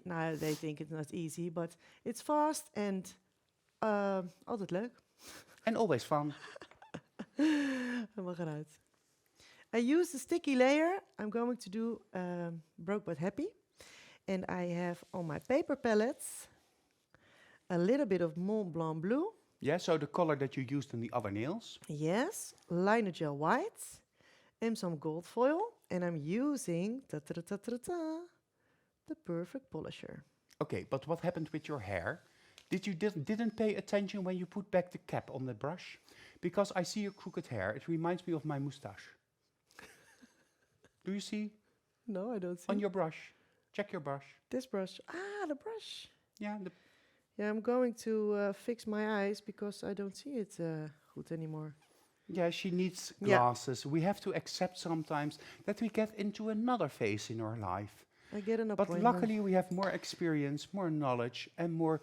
now they think it's not easy, but it's fast and altijd leuk. And always fun. Helemaal gaan uit. I use the sticky layer. I'm going to do Broke But Happy. And I have on my paper palettes a little bit of Montblanc blue. Yeah, so the color that you used on the other nails. Yes, Linergel white and some gold foil. And I'm using the Perfect Polisher. Okay, but what happened with your hair? You didn't pay attention when you put back the cap on the brush? Because I see your crooked hair. It reminds me of my moustache. Do you see? No, I don't see. On your brush. Check your brush. This brush. Ah, the brush. Yeah. Yeah, I'm going to fix my eyes because I don't see it good anymore. Yeah, she needs glasses. Yeah. We have to accept sometimes that we get into another phase in our life. I get an appointment. But luckily we have more experience, more knowledge, and more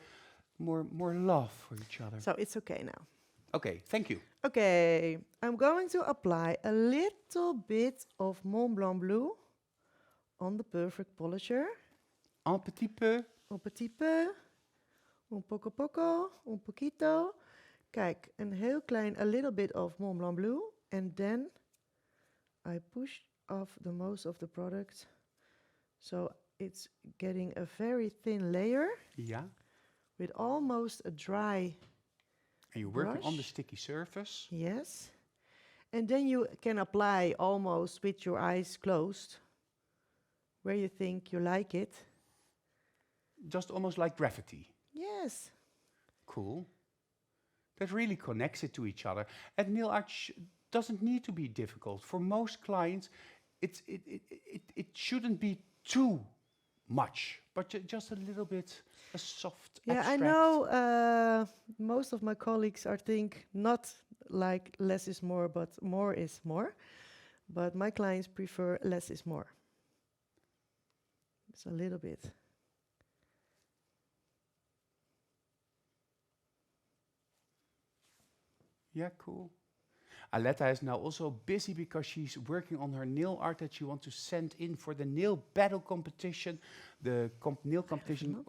love for each other. So it's okay now. Okay, thank you. Okay, I'm going to apply a little bit of Montblanc blue on the Perfect Polisher. Un petit peu. Un petit peu. Un poco poco. Un poquito. Kijk, een heel klein, a little bit of Montblanc blue. And then I push off the most of the product. So it's getting a very thin layer. Yeah. With almost a dry and you're working brush. On the sticky surface. Yes. And then you can apply almost with your eyes closed, where you think you like it. Just almost like gravity. Yes. Cool. That really connects it to each other. And nail art doesn't need to be difficult. For most clients, it shouldn't be too much, but just a little bit, a soft, yeah, abstract. I know most of my colleagues think not like less is more, but more is more. But my clients prefer less is more. It's a little bit. Yeah, cool. Aletta is now also busy because she's working on her nail art that she wants to send in for the nail battle competition, the nail competition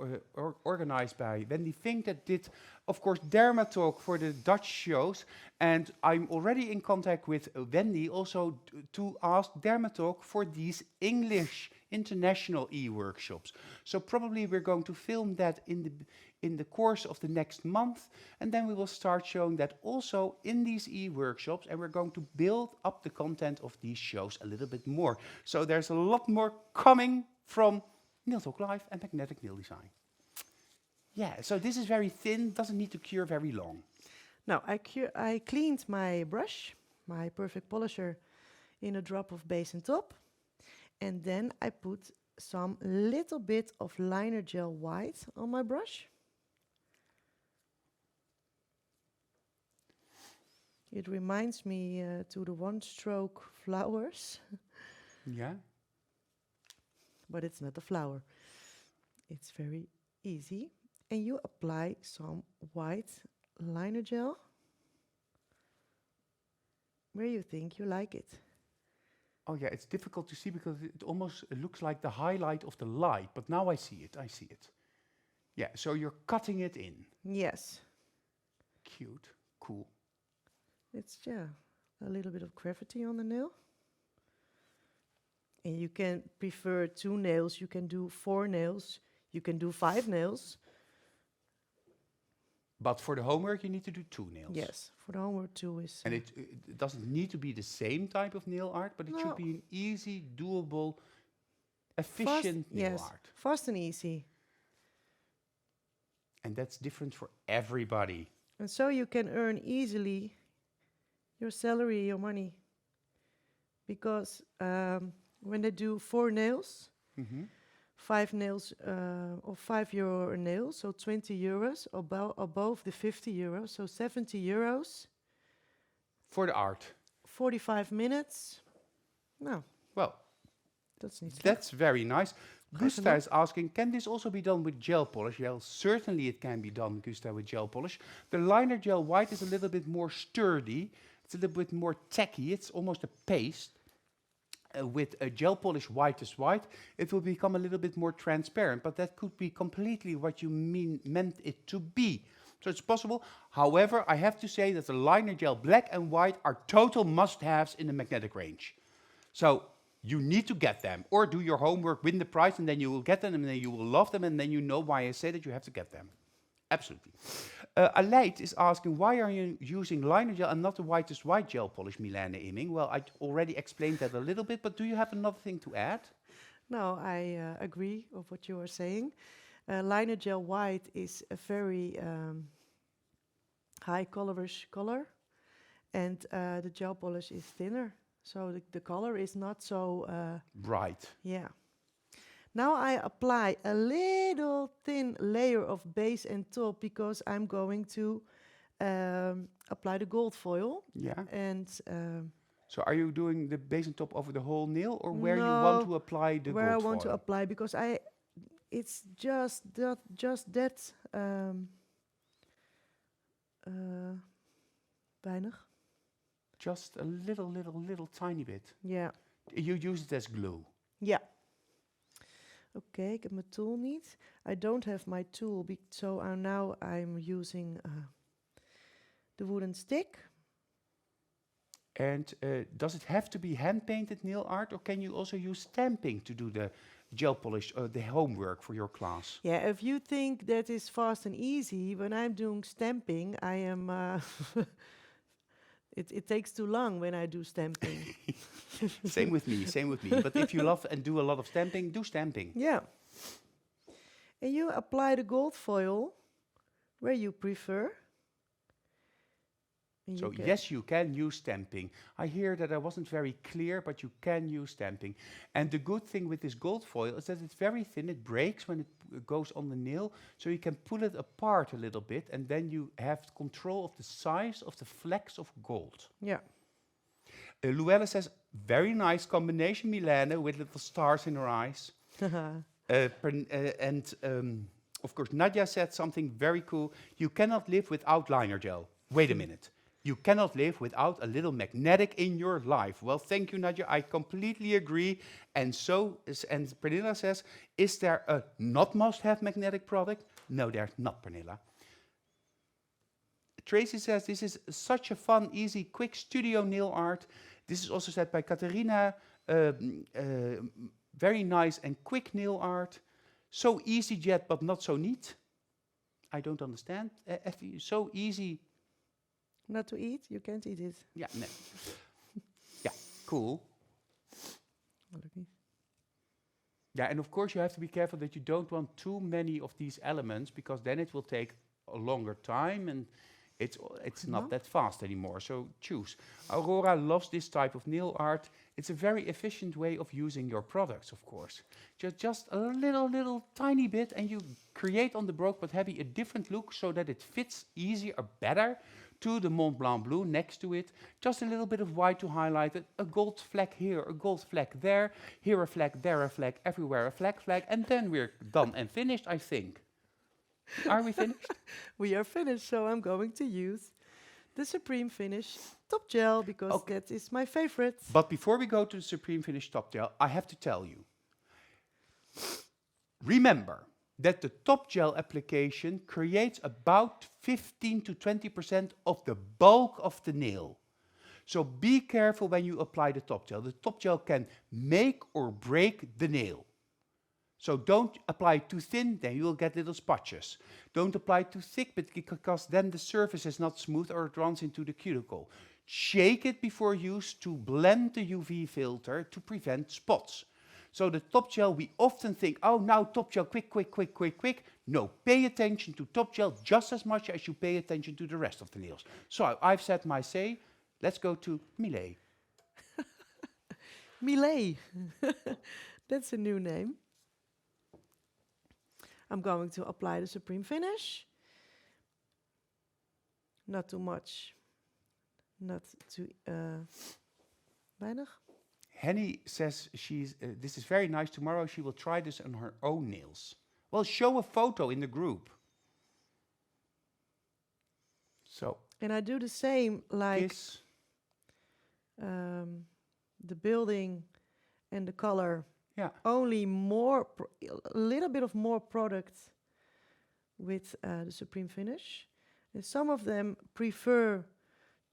organized by Wendy Fink that did, of course, Dermatalk for the Dutch shows. And I'm already in contact with Wendy also to ask Dermatalk for these English international e-workshops. So probably we're going to film that in the course of the next month, and then we will start showing that also in these e-workshops, and we're going to build up the content of these shows a little bit more. So there's a lot more coming from Nail Talk Live and Magnetic Nail Design. Yeah, so this is very thin, doesn't need to cure very long. Now, I cleaned my brush, my Perfect Polisher, in a drop of base and top. And then I put some little bit of Linergel white on my brush. It reminds me to the one-stroke flowers. Yeah. But it's not a flower. It's very easy. And you apply some white Linergel where you think you like it. Oh yeah, it's difficult to see because it almost looks like the highlight of the light, but now I see it. Yeah, so you're cutting it in. Yes. Cute, cool. It's, yeah, a little bit of gravity on the nail. And you can prefer 2 nails, you can do 4 nails, you can do 5 nails. But for the homework, you need to do 2 nails. Yes, for the homework 2 is... And it doesn't need to be the same type of nail art, but it should be an easy, doable, efficient nail art. Fast and easy. And that's different for everybody. And so you can earn easily your salary, your money. Because when they do 4 nails, 5 nails or €5 a nail, so 20 euros above the 50 euros, so 70 euros. For the art. 45 minutes. No. Well, that's very nice. Gusta is asking, can this also be done with gel polish? Well, certainly it can be done, Gusta, with gel polish. The Linergel white is a little bit more sturdy. It's a little bit more tacky. It's almost a paste. With a gel polish white is white, it will become a little bit more transparent, but that could be completely what you meant it to be. So it's possible. However, I have to say that the Linergel black and white are total must-haves in the magnetic range. So you need to get them, or do your homework, win the prize, and then you will get them, and then you will love them, and then you know why I say that you have to get them. Absolutely. Aleid is asking, why are you using Linergel and not the whitest white gel polish, Mylene Imming? Well, I already explained that a little bit, but do you have another thing to add? No, I agree with what you are saying. Linergel white is a very high colorish color, and the gel polish is thinner, so the color is not so bright. Yeah. Now I apply a little thin layer of base and top because I'm going to apply the gold foil. Yeah. And so are you doing the base and top over the whole nail, or where you want to apply the gold foil? Where I want to apply, because it's just that weinig. Just a little tiny bit. Yeah. You use it as glue. Yeah. Oké, ik heb mijn tool niet. I don't have my tool, so now I'm using the wooden stick. And does it have to be hand-painted nail art, or can you also use stamping to do the gel polish, the homework for your class? Yeah, if you think that is fast and easy, when I'm doing stamping, I am... It takes too long when I do stamping. Same with me. But if you love and do a lot of stamping, do stamping. Yeah. And you apply the gold foil where you prefer. So yes, you can use stamping. I hear that I wasn't very clear, but you can use stamping. And the good thing with this gold foil is that it's very thin. It breaks when it goes on the nail, so you can pull it apart a little bit, and then you have control of the size of the flecks of gold. Yeah. Luella says, very nice combination, Mylene, with little stars in her eyes. Of course, Nadia said something very cool. You cannot live without Linergel. Wait a minute. You cannot live without a little magnetic in your life. Well, thank you, Nadia. I completely agree. And and Pernilla says, is there a not must-have magnetic product? No, there's not, Pernilla. Tracy says, this is such a fun, easy, quick studio nail art. This is also said by Katerina. Very nice and quick nail art. So easy yet, but not so neat. I don't understand. So easy. Not to eat? You can't eat it. Yeah, no. Yeah, cool. Yeah, and of course you have to be careful that you don't want too many of these elements, because then it will take a longer time and it's not that fast anymore. So choose. Aurora loves this type of nail art. It's a very efficient way of using your products, of course. Just a little tiny bit, and you create on the broke but heavy a different look so that it fits easier or better to the Montblanc blue next to it. Just a little bit of white to highlight it. A gold fleck here, a gold fleck there. Here a fleck, there a fleck, everywhere a fleck. And then we're done and finished, I think. Are we finished? We are finished, so I'm going to use the Supreme Finish Top Gel, because that is my favorite. But before we go to the Supreme Finish Top Gel, I have to tell you. Remember that the Top Gel application creates about 15 to 20% of the bulk of the nail. So be careful when you apply the Top Gel. The Top Gel can make or break the nail. So don't apply too thin, then you will get little spotches. Don't apply too thick, because then the surface is not smooth or it runs into the cuticle. Shake it before use to blend the UV filter to prevent spots. So the Top Gel, we often think, oh, now Top Gel, quick. No, pay attention to Top Gel just as much as you pay attention to the rest of the nails. So I've said my say. Let's go to Mylene. Mylene. That's a new name. I'm going to apply the Supreme Finish. Not too much. Not too weinig. Henny says this is very nice. Tomorrow she will try this on her own nails. Well, show a photo in the group. So. And I do the same like the building and the color. Yeah. Only a little bit of more product with the Supreme Finish. And some of them prefer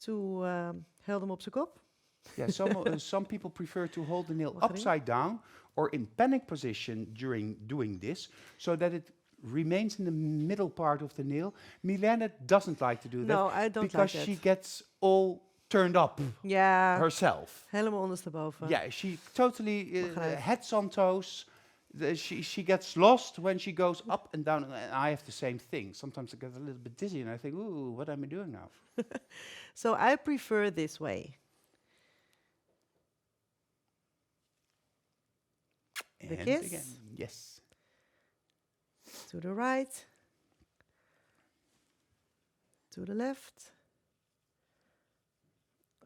to held hem op zijn kop. Yeah, some people prefer to hold the nail upside down or in panic position during doing this, so that it remains in the middle part of the nail. Mylene doesn't like to do that. No, I don't like that. Because she gets all turned up herself. Helemaal ondersteboven. Yeah, she totally heads on toes. She gets lost when she goes up and down. And I have the same thing. Sometimes I get a little bit dizzy and I think, ooh, what am I doing now? So I prefer this way. The kiss. Again, yes. To the right. To the left.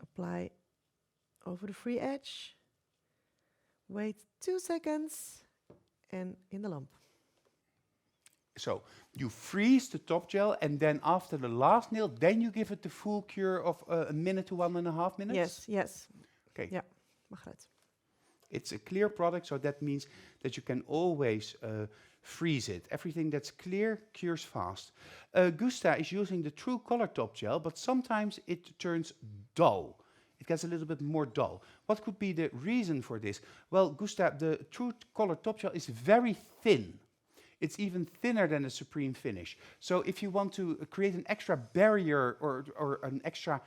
Apply over the free edge. Wait 2 seconds. And in the lamp. So you freeze the Top Gel, and then after the last nail, then you give it the full cure of a minute to 1.5 minutes? Yes. Okay. Ja, mag het. It's a clear product, so that means that you can always freeze it. Everything that's clear cures fast. Gusta is using the True Color Top Gel, but sometimes it turns dull. It gets a little bit more dull. What could be the reason for this? Well, Gustav, the True Color Top Gel is very thin. It's even thinner than the Supreme Finish. So if you want to create an extra barrier or an extra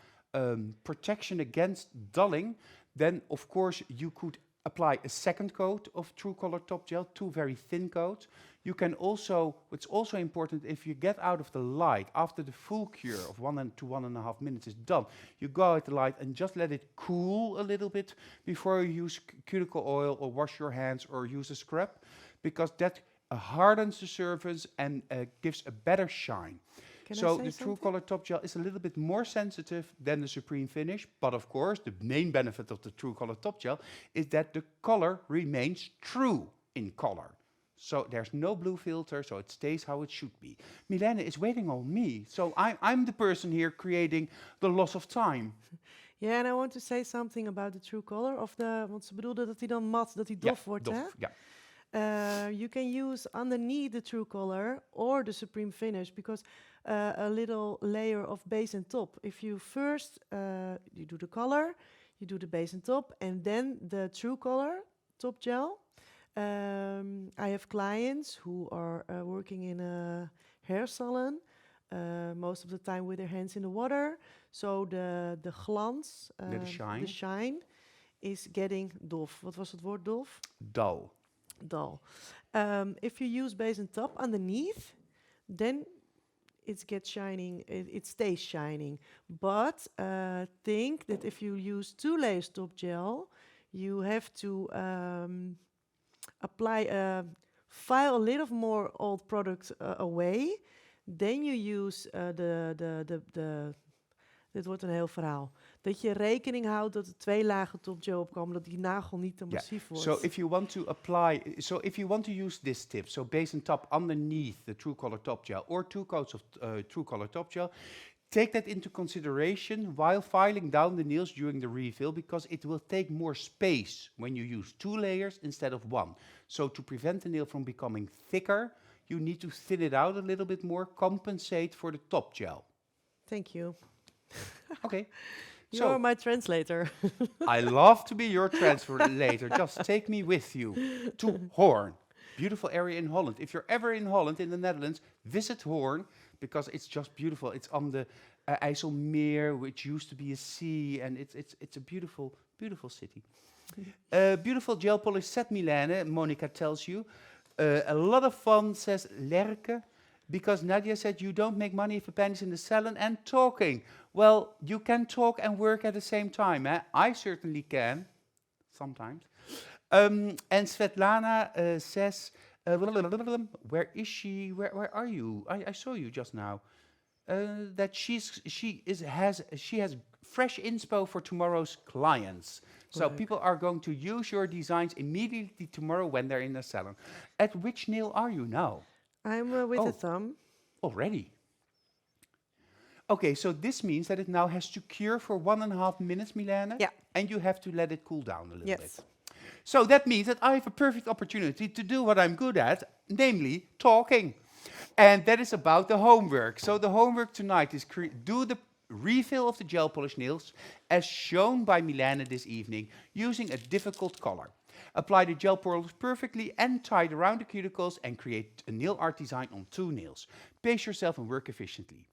protection against dulling, then of course you could apply a second coat of True Color Top Gel, 2 very thin coats. You can also, it's also important, if you get out of the light after the full cure of 1 to 1.5 minutes is done, you go out the light and just let it cool a little bit before you use cuticle oil or wash your hands or use a scrub, because that hardens the surface and gives a better shine. So the True Color Top Gel is a little bit more sensitive than the Supreme Finish, but of course the main benefit of the True Color Top Gel is that the color remains true in color. So there's no blue filter, so it stays how it should be. Mylene is waiting on me, so I'm the person here creating the loss of time. Yeah, and I want to say something about the true color of the, want ze bedoelde dat hij dan mat, dat hij Ja, dof wordt, hè? dof, ja. You can use underneath the true color or the Supreme finish because a little layer of base and top. If you first you do the color, you do the base and top, and then the true color top gel. I have clients who are working in a hair salon, most of the time with their hands in the water. So the glans, the shine is getting dof. Wat was het woord dof? Dull. Dull. If you use base and top underneath, then it gets shining, it stays shining. But think that if you use 2 layers top gel, you have to file a little more old product away. Then you use dit wordt een heel verhaal. Dat je rekening houdt dat er 2 lagen top gel opkomen, dat die nagel niet te massief wordt. So if you want to use this tip, so base and top underneath the True Color top gel or 2 coats of True Color top gel, take that into consideration while filing down the nails during the refill, because it will take more space when you use 2 layers instead of 1. So to prevent the nail from becoming thicker, you need to thin it out a little bit more, compensate for the top gel. Thank you. Okay. You're my translator. I love to be your translator. Just take me with you to Hoorn. Beautiful area in Holland. If you're ever in Holland, in the Netherlands, visit Hoorn because it's just beautiful. It's on the IJsselmeer, which used to be a sea, and it's a beautiful, beautiful city. Beautiful gel polish set, Mylene, Monica tells you. A lot of fun, says Lerke, because Nadia said you don't make money if a pen is in the salon and talking. Well, you can talk and work at the same time. Eh? I certainly can, sometimes. And Svetlana says, where is she? Where are you? I saw you just now. That she has fresh inspo for tomorrow's clients. So people are going to use your designs immediately tomorrow when they're in the salon. At which nail are you now? I'm with the thumb. Already. Okay, so this means that it now has to cure for 1.5 minutes, Mylene. Yeah. And you have to let it cool down a little bit. Yes. So that means that I have a perfect opportunity to do what I'm good at, namely talking. And that is about the homework. So the homework tonight is do the refill of the gel polish nails as shown by Mylene this evening using a difficult color. Apply the gel polish perfectly and tie it around the cuticles and create a nail art design on 2 nails. Pace yourself and work efficiently.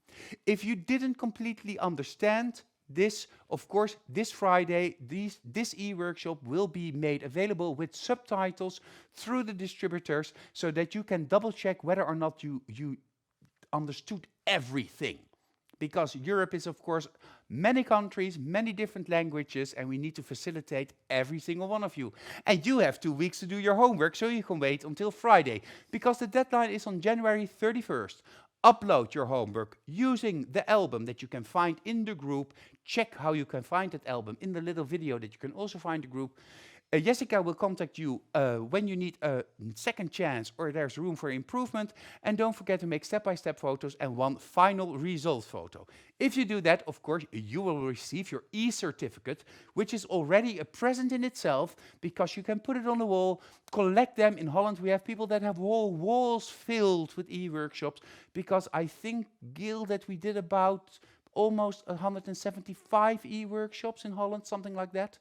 If you didn't completely understand this, of course, this Friday, this e-workshop will be made available with subtitles through the distributors so that you can double check whether or not you understood everything. Because Europe is, of course, many countries, many different languages, and we need to facilitate every single one of you. And you have 2 weeks to do your homework, so you can wait until Friday, because the deadline is on January 31st. Upload your homework using the album that you can find in the group. Check how you can find that album in the little video that you can also find the group. Jessica will contact you when you need a second chance or there's room for improvement. And don't forget to make step-by-step photos and one final result photo. If you do that, of course, you will receive your e-certificate, which is already a present in itself because you can put it on the wall, collect them. In Holland, we have people that have whole walls filled with e-workshops because I think, Gil, that we did about almost 175 e-workshops in Holland, something like that.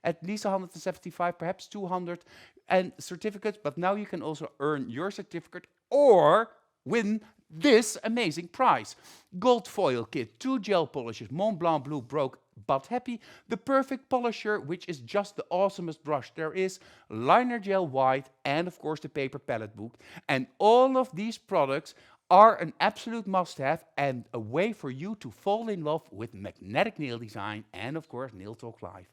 At least 175, perhaps 200, and certificates. But now you can also earn your certificate or win this amazing prize. Gold foil kit, 2 gel polishes, Montblanc Blue Broke But Happy, the perfect polisher, which is just the awesomest brush there is, Linergel White, and of course the paper palette book. And all of these products are an absolute must-have and a way for you to fall in love with magnetic nail design and of course Nail Talk Live.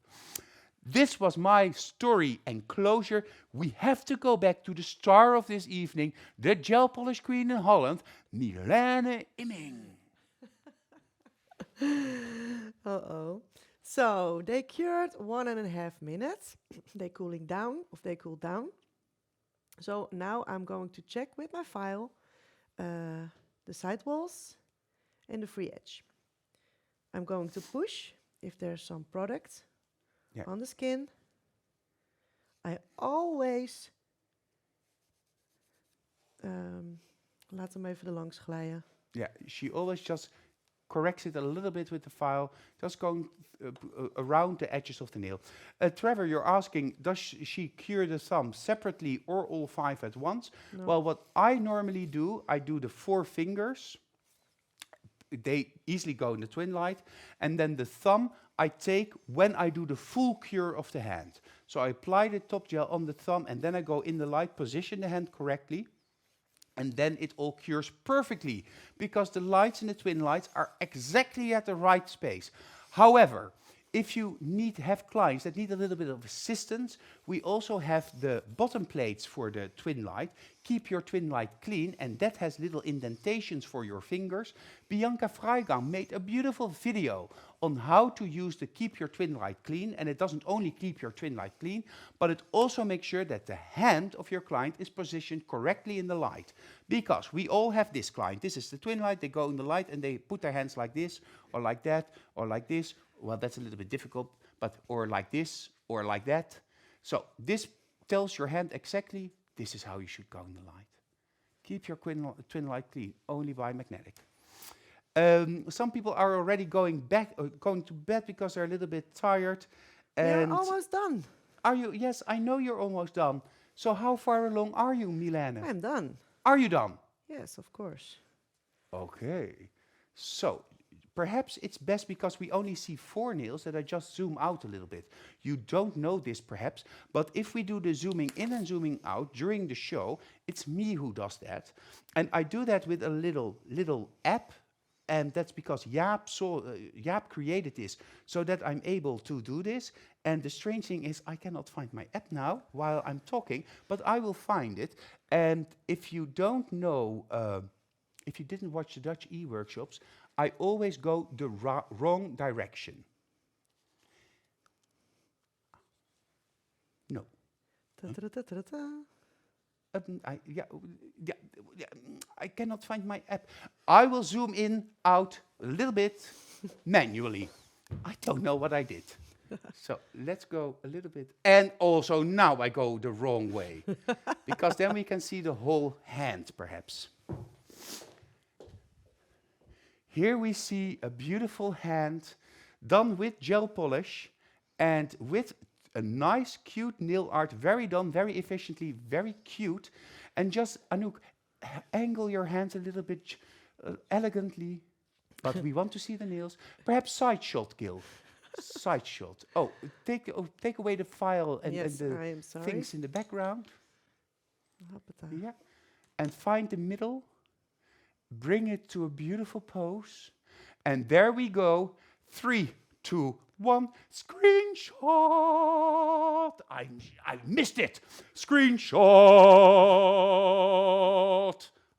This was my story and closure. We have to go back to the star of this evening, the gel polish queen in Holland, Mylene Imming. Uh-oh. So they cured 1.5 minutes. They cooled down. So now I'm going to check with my file the side walls and the free edge. I'm going to push if there's some product on the skin. I always laat hem even er langs glijden. Yeah, she always just corrects it a little bit with the file, just going around the edges of the nail. Trevor, you're asking, does she cure the thumb separately or all 5 at once? No. Well, what I normally do, I do the 4 fingers. They easily go in the twin light. And then the thumb I take when I do the full cure of the hand. So I apply the top gel on the thumb and then I go in the light, position the hand correctly. And then it all cures perfectly because the lights in the twin lights are exactly at the right space. However, if you have clients that need a little bit of assistance, we also have the bottom plates for the twin light. Keep your twin light clean, and that has little indentations for your fingers. Bianca Freigang made a beautiful video on how to use the Keep Your Twin Light Clean, and it doesn't only keep your twin light clean, but it also makes sure that the hand of your client is positioned correctly in the light. Because we all have this client. This is the twin light, they go in the light and they put their hands like this, or like that, or like this. Well, that's a little bit difficult, but or like this, or like that. So this tells your hand exactly, this is how you should go in the light. Keep your twin light clean, only by magnetic. Some people are already going to bed because they're a little bit tired. We're almost done. Are you? Yes, I know you're almost done. So how far along are you, Mylene? I'm done. Are you done? Yes, of course. Okay. So perhaps it's best because we only see 4 nails that I just zoom out a little bit. You don't know this perhaps, but if we do the zooming in and zooming out during the show, it's me who does that. And I do that with a little app. And that's because Jaap created this so that I'm able to do this. And the strange thing is I cannot find my app now while I'm talking, but I will find it. And if you don't know, if you didn't watch the Dutch e-workshops, I always go the wrong direction. No. I cannot find my app. I will zoom in, out a little bit manually. I don't know what I did. So let's go a little bit. And also now I go the wrong way. Because then we can see the whole hand, perhaps. Here we see a beautiful hand done with gel polish and with a nice, cute nail art, very done, very efficiently, very cute. And just, Anouk, angle your hands a little bit elegantly, but we want to see the nails. Perhaps side shot, Gil. Side shot. Oh, take away the file and the things in the background. Yeah. And find the middle. Bring it to a beautiful pose. And there we go. 3, 2, 1. Screenshot. I missed it. Screenshot.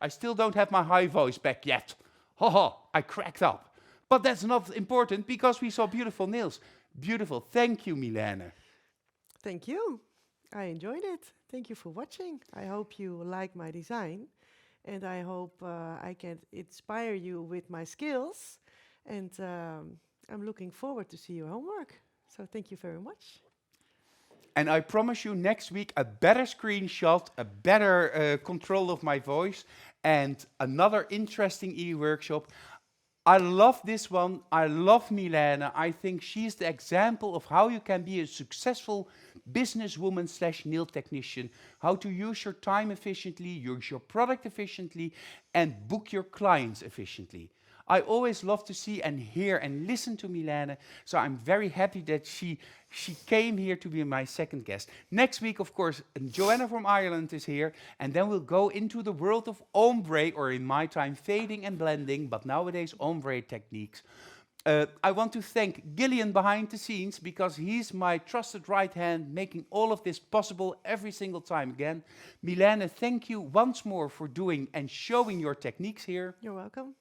I still don't have my high voice back yet. Haha, I cracked up. But that's not important because we saw beautiful nails. Beautiful. Thank you, Mylene. Thank you. I enjoyed it. Thank you for watching. I hope you like my design. And I hope I can inspire you with my skills. And I'm looking forward to see your homework. So thank you very much. And I promise you next week a better screenshot, a better control of my voice, and another interesting e-workshop. I love this one. I love Mylene. I think she's the example of how you can be a successful businesswoman / nail technician, how to use your time efficiently, use your product efficiently, and book your clients efficiently. I always love to see and hear and listen to Mylene, so I'm very happy that she came here to be my second guest. Next week, of course, Joanna from Ireland is here, and then we'll go into the world of ombre, or in my time, fading and blending, but nowadays ombre techniques. I want to thank Gillian behind the scenes, because he's my trusted right hand, making all of this possible every single time again. Mylene, thank you once more for doing and showing your techniques here. You're welcome.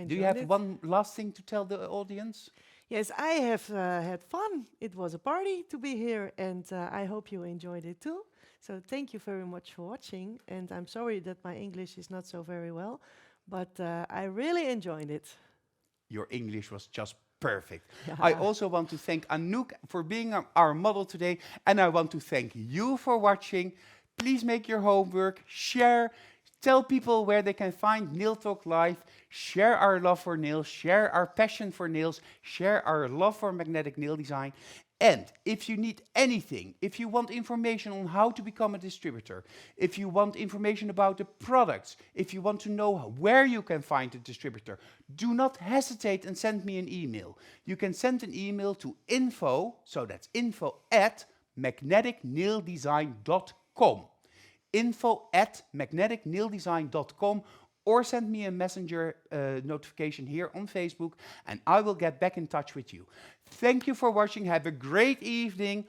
Do you have one last thing to tell the audience? Yes, I have had fun. It was a party to be here, and I hope you enjoyed it too. So thank you very much for watching. And I'm sorry that my English is not so very well, but I really enjoyed it. Your English was just perfect. Yeah. I also want to thank Anouk for being our model today, and I want to thank you for watching. Please make your homework, share, tell people where they can find Nail Talk Live, share our love for nails, share our passion for nails, share our love for magnetic nail design. And if you need anything, if you want information on how to become a distributor, if you want information about the products, if you want to know where you can find a distributor, do not hesitate and send me an email. You can send an email to info, so that's info@magneticnaildesign.com. info@magneticnaildesign.com, or send me a messenger notification here on Facebook, and I will get back in touch with you. Thank you for watching. Have a great evening.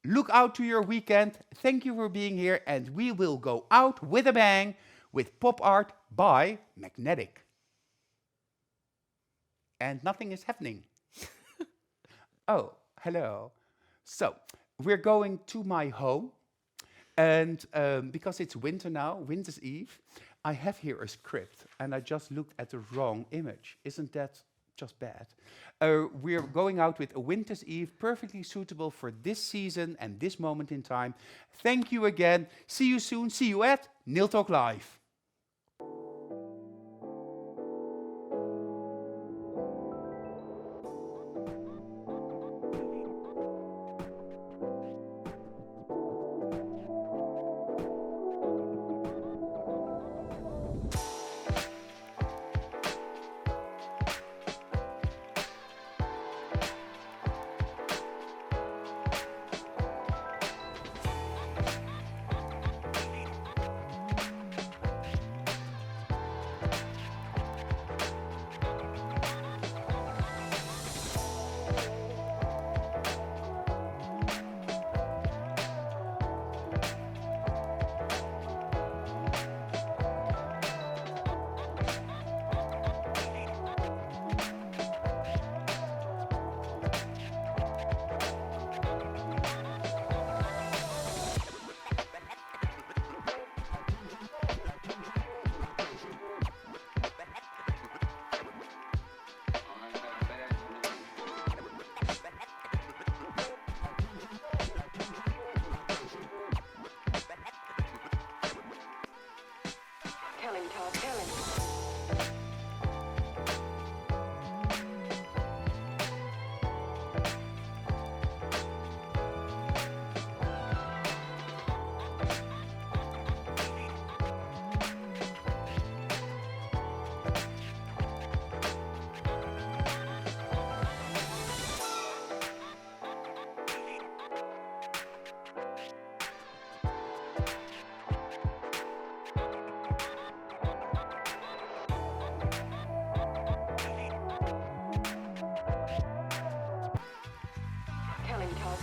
Look out to your weekend. Thank you for being here, and we will go out with a bang with pop art by Magnetic. And nothing is happening. Oh, hello. So, we're going to my home. And because it's winter now, winter's eve, I have here a script, and I just looked at the wrong image. Isn't that just bad? We're going out with a winter's eve, perfectly suitable for this season and this moment in time. Thank you again. See you soon. See you at Nail Talk Live.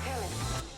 Tell him.